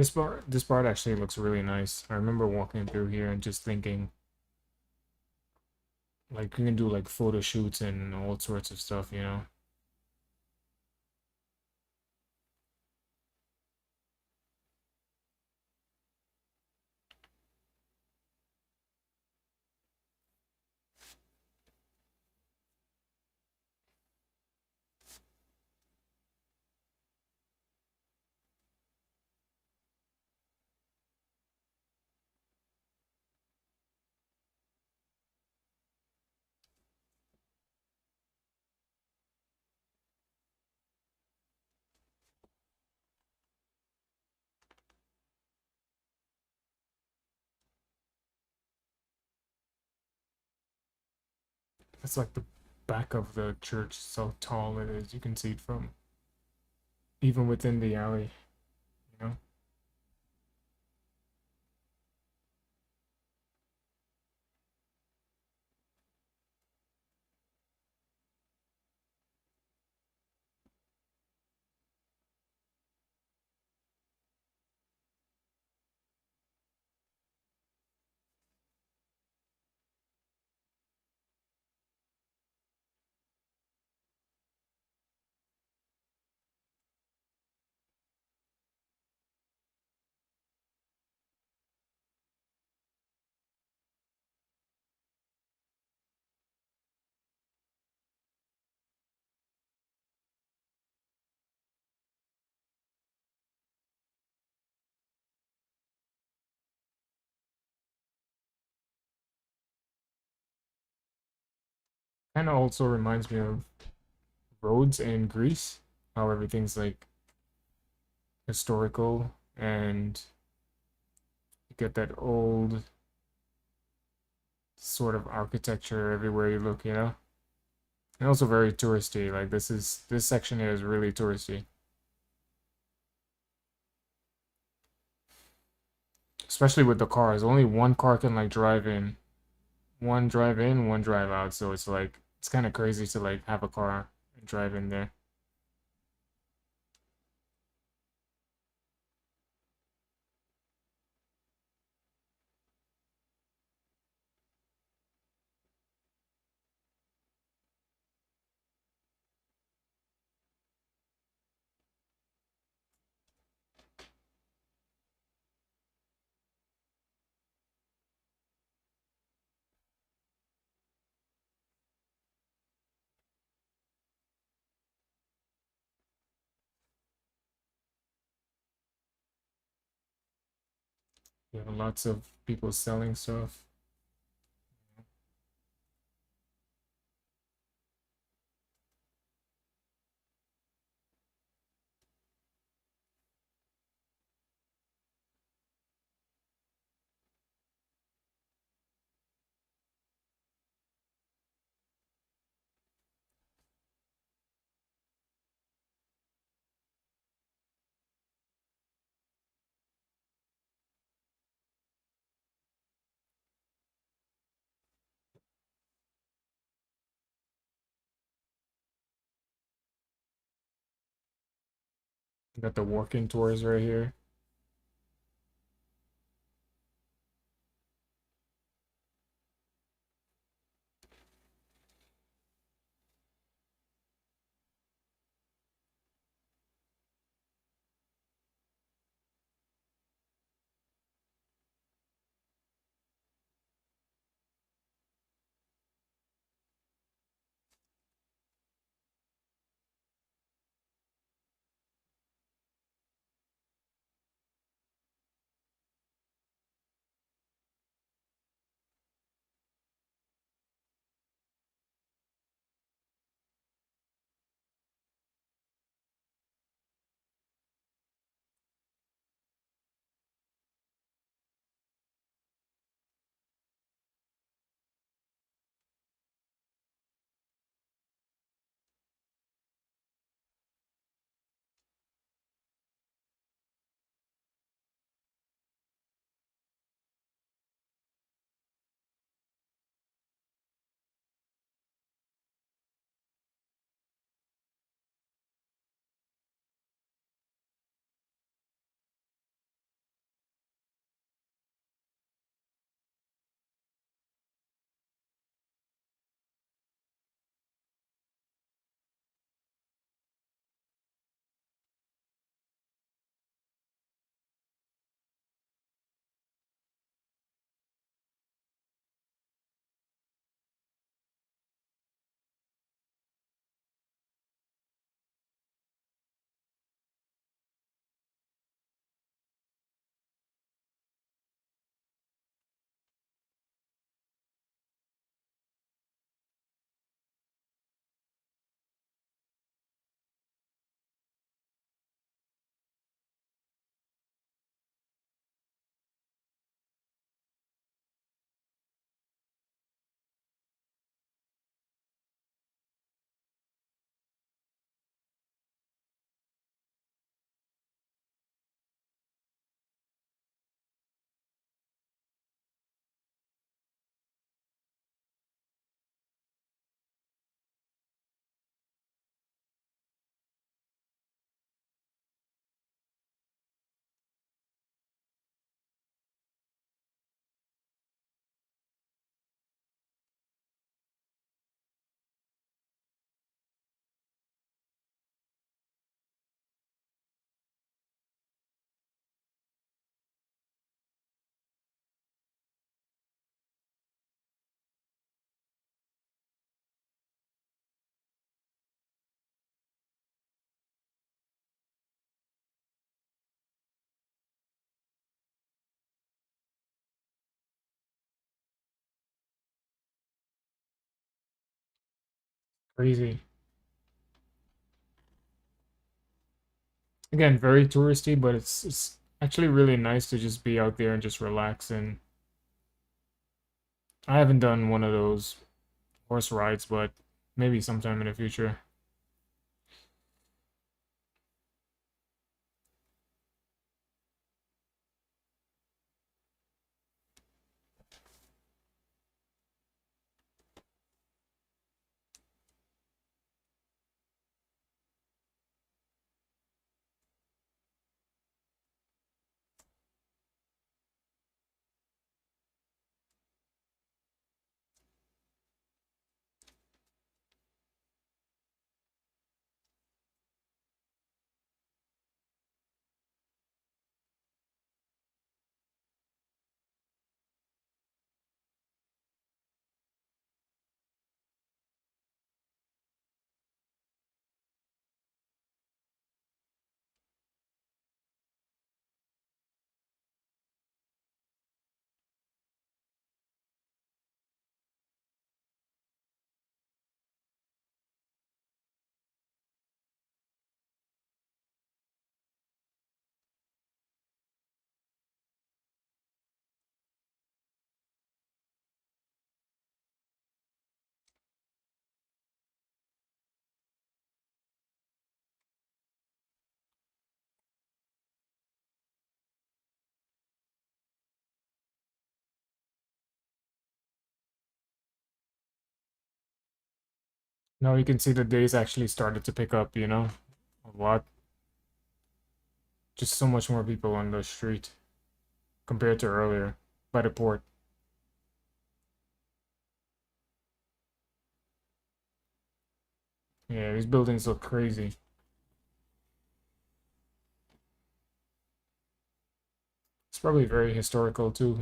This part actually looks really nice. I remember walking through here and just thinking, like, you can do like photo shoots and all sorts of stuff, you know? It's like the back of the church, so tall it is. You can see it from even within the alley, you know? Kind of also reminds me of roads in Greece, how everything's like historical and you get that old sort of architecture everywhere you look, you know? And also very touristy. Like this section here is really touristy. Especially with the cars. Only one car can like drive in. One drive in, one drive out. So it's like it's kind of crazy to like have a car and drive in there. You have lots of people selling stuff. You got the walk-in tours right here. Crazy. Again, very touristy, but it's actually really nice to just be out there and just relax. And I haven't done one of those horse rides, but maybe sometime in the future. Now you can see the days actually started to pick up, a lot. Just so much more people on the street compared to earlier by the port. Yeah, these buildings look crazy. It's probably very historical too.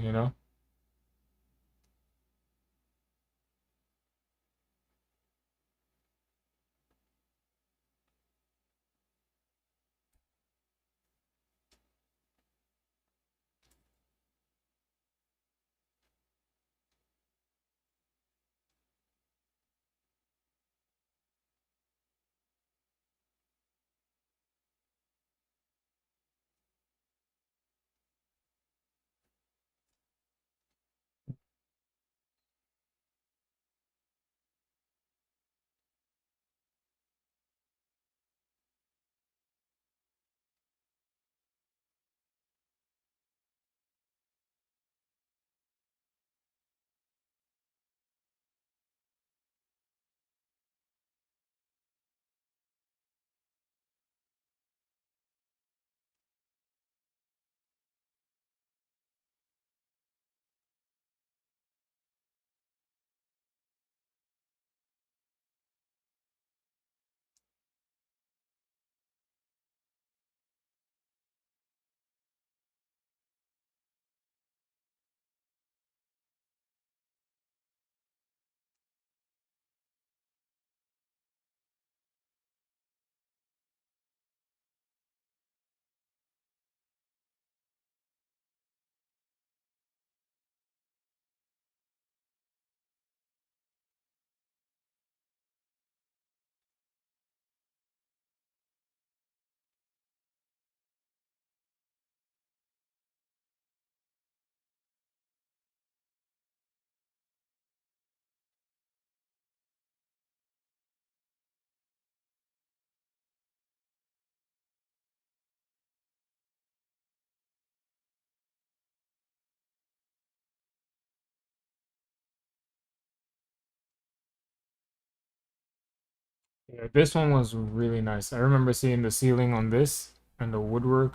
Yeah, this one was really nice. I remember seeing the ceiling on this and the woodwork.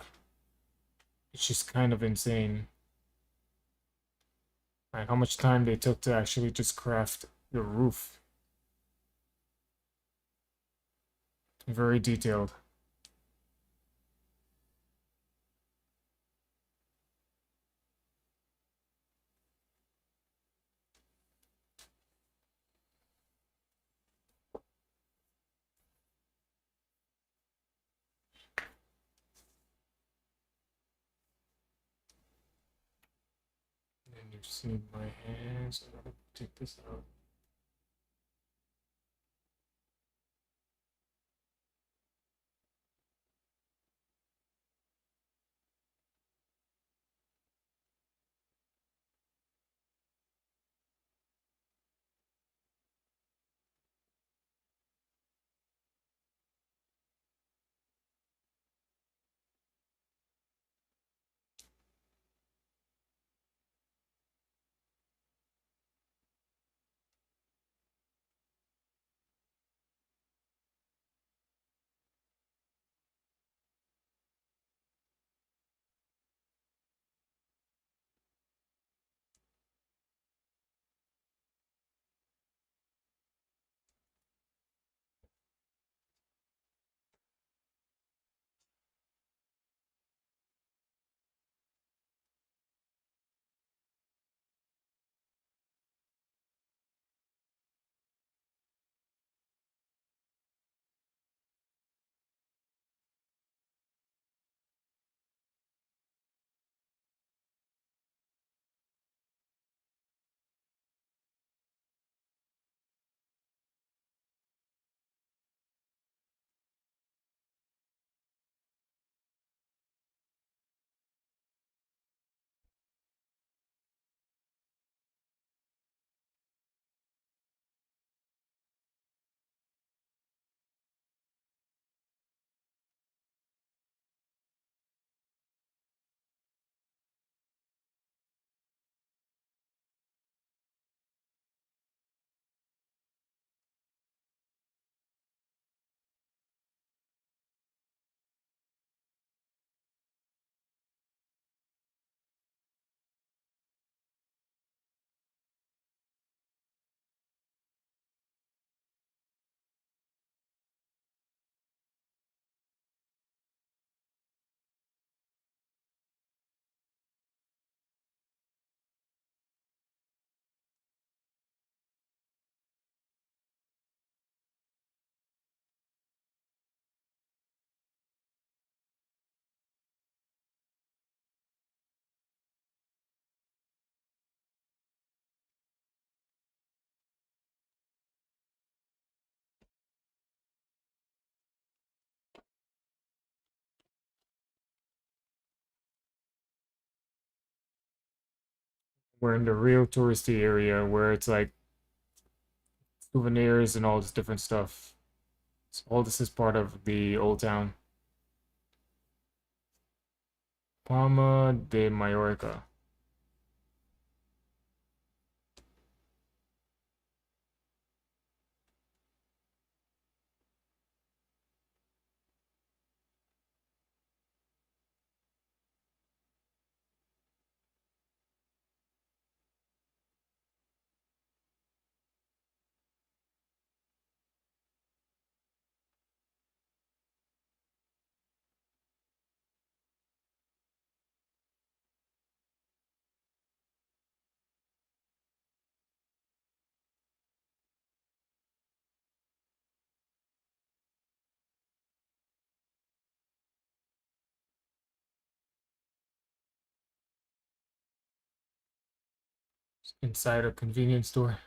It's just kind of insane. Like how much time they took to actually just craft the roof. Very detailed. And you see my hands. I'm gonna take this out. We're in the real touristy area where it's like souvenirs and all this different stuff. So all this is part of the old town. Palma de Mallorca. Inside a convenience store.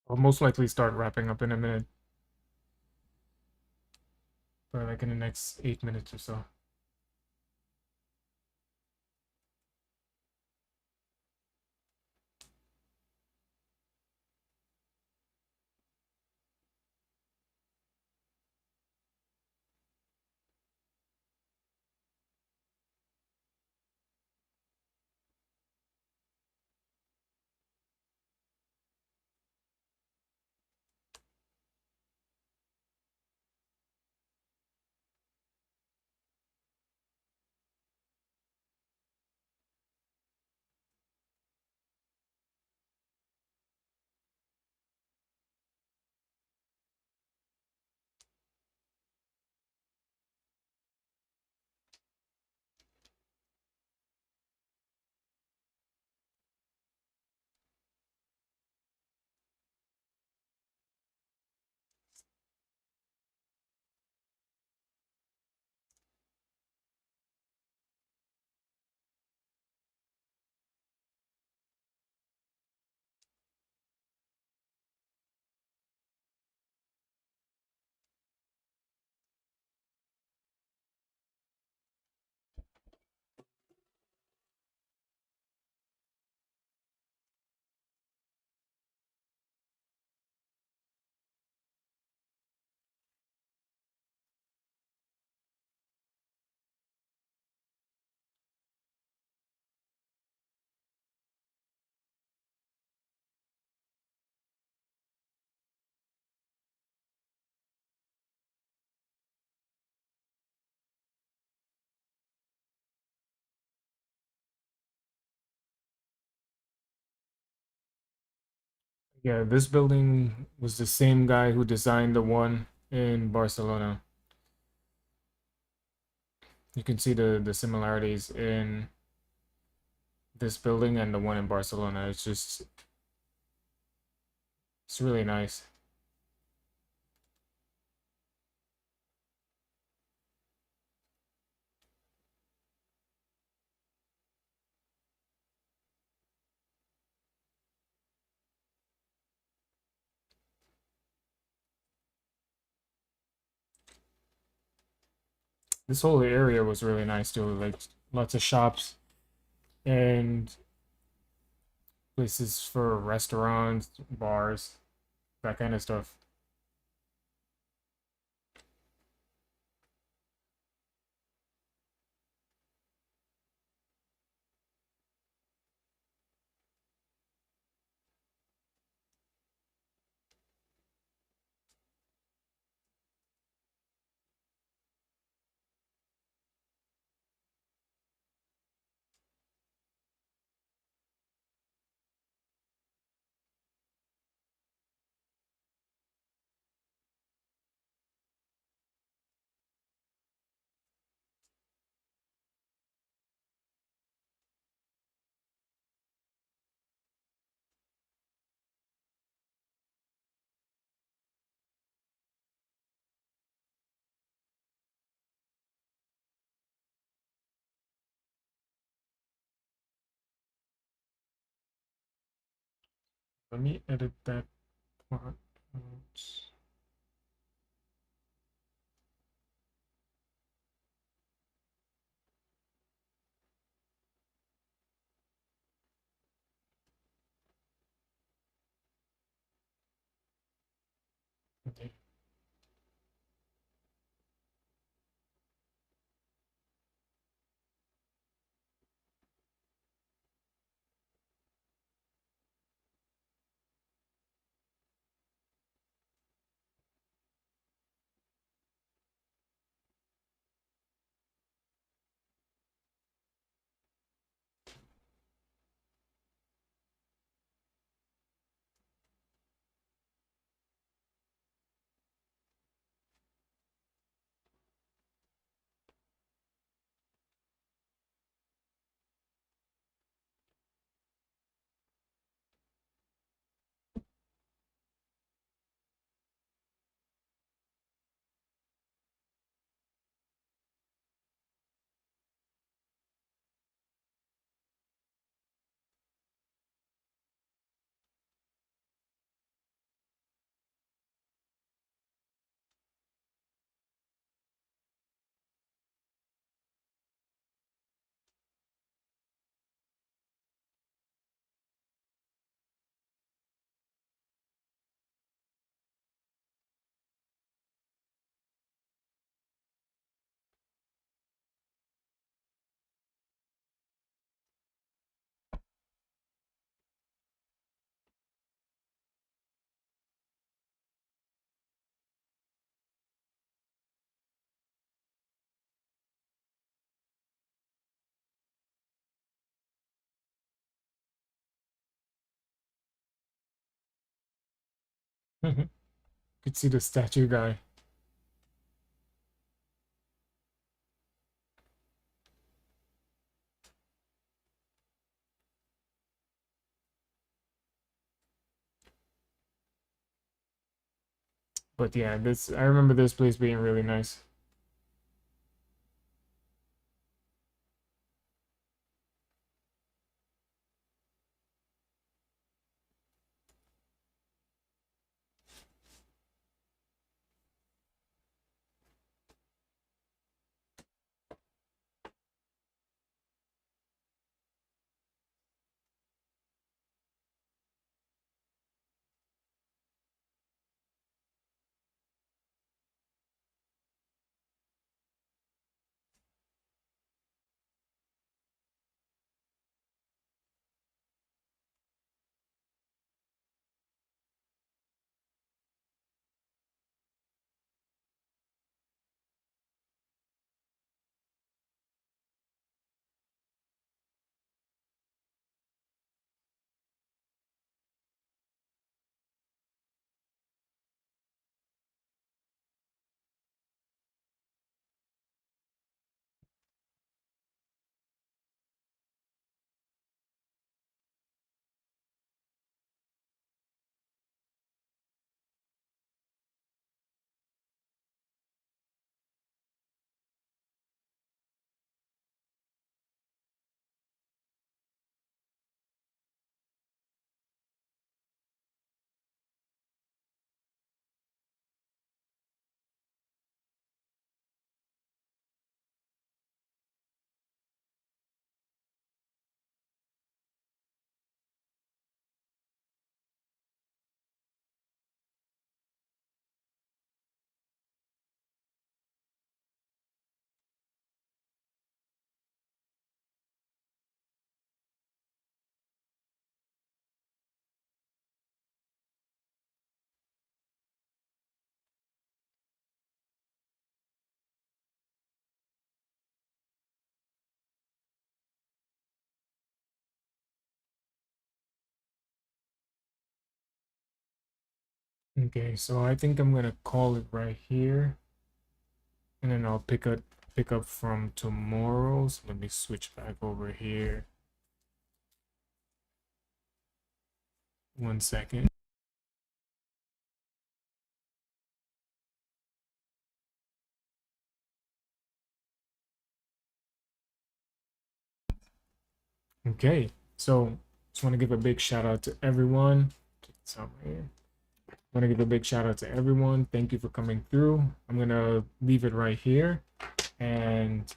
I'll most likely start wrapping up in a minute, or like in the next 8 minutes or so. Yeah, this building was the same guy who designed the one in Barcelona. You can see the similarities in this building and the one in Barcelona. It's really nice. This whole area was really nice too. Like lots of shops and places for restaurants, bars, that kind of stuff. Let me edit that part out. Okay. Could see the statue guy. But yeah, this I remember this place being really nice. Okay, so I think I'm gonna call it right here, and then I'll pick up from tomorrow. So let me switch back over here. 1 second. Okay, so just want to give a big shout out to everyone. Check this out right here. Want to give a big shout out to everyone. Thank you for coming through. I'm gonna leave it right here, and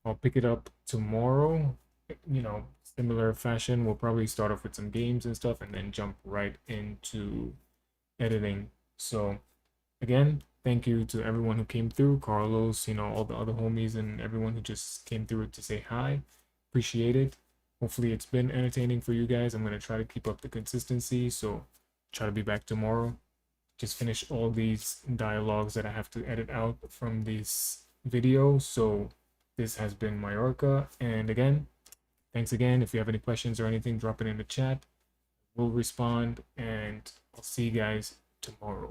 I'll pick it up tomorrow. Similar fashion. We'll probably start off with some games and stuff, and then jump right into editing. So again, thank you to everyone who came through, Carlos, all the other homies and everyone who just came through to say hi. Appreciate it. Hopefully it's been entertaining for you guys. I'm going to try to keep up the consistency, so try to be back tomorrow. Just finish all these dialogues that I have to edit out from this video. So this has been Mallorca, and again, thanks again. If you have any questions or anything, drop it in the chat. We'll respond, and I'll see you guys tomorrow.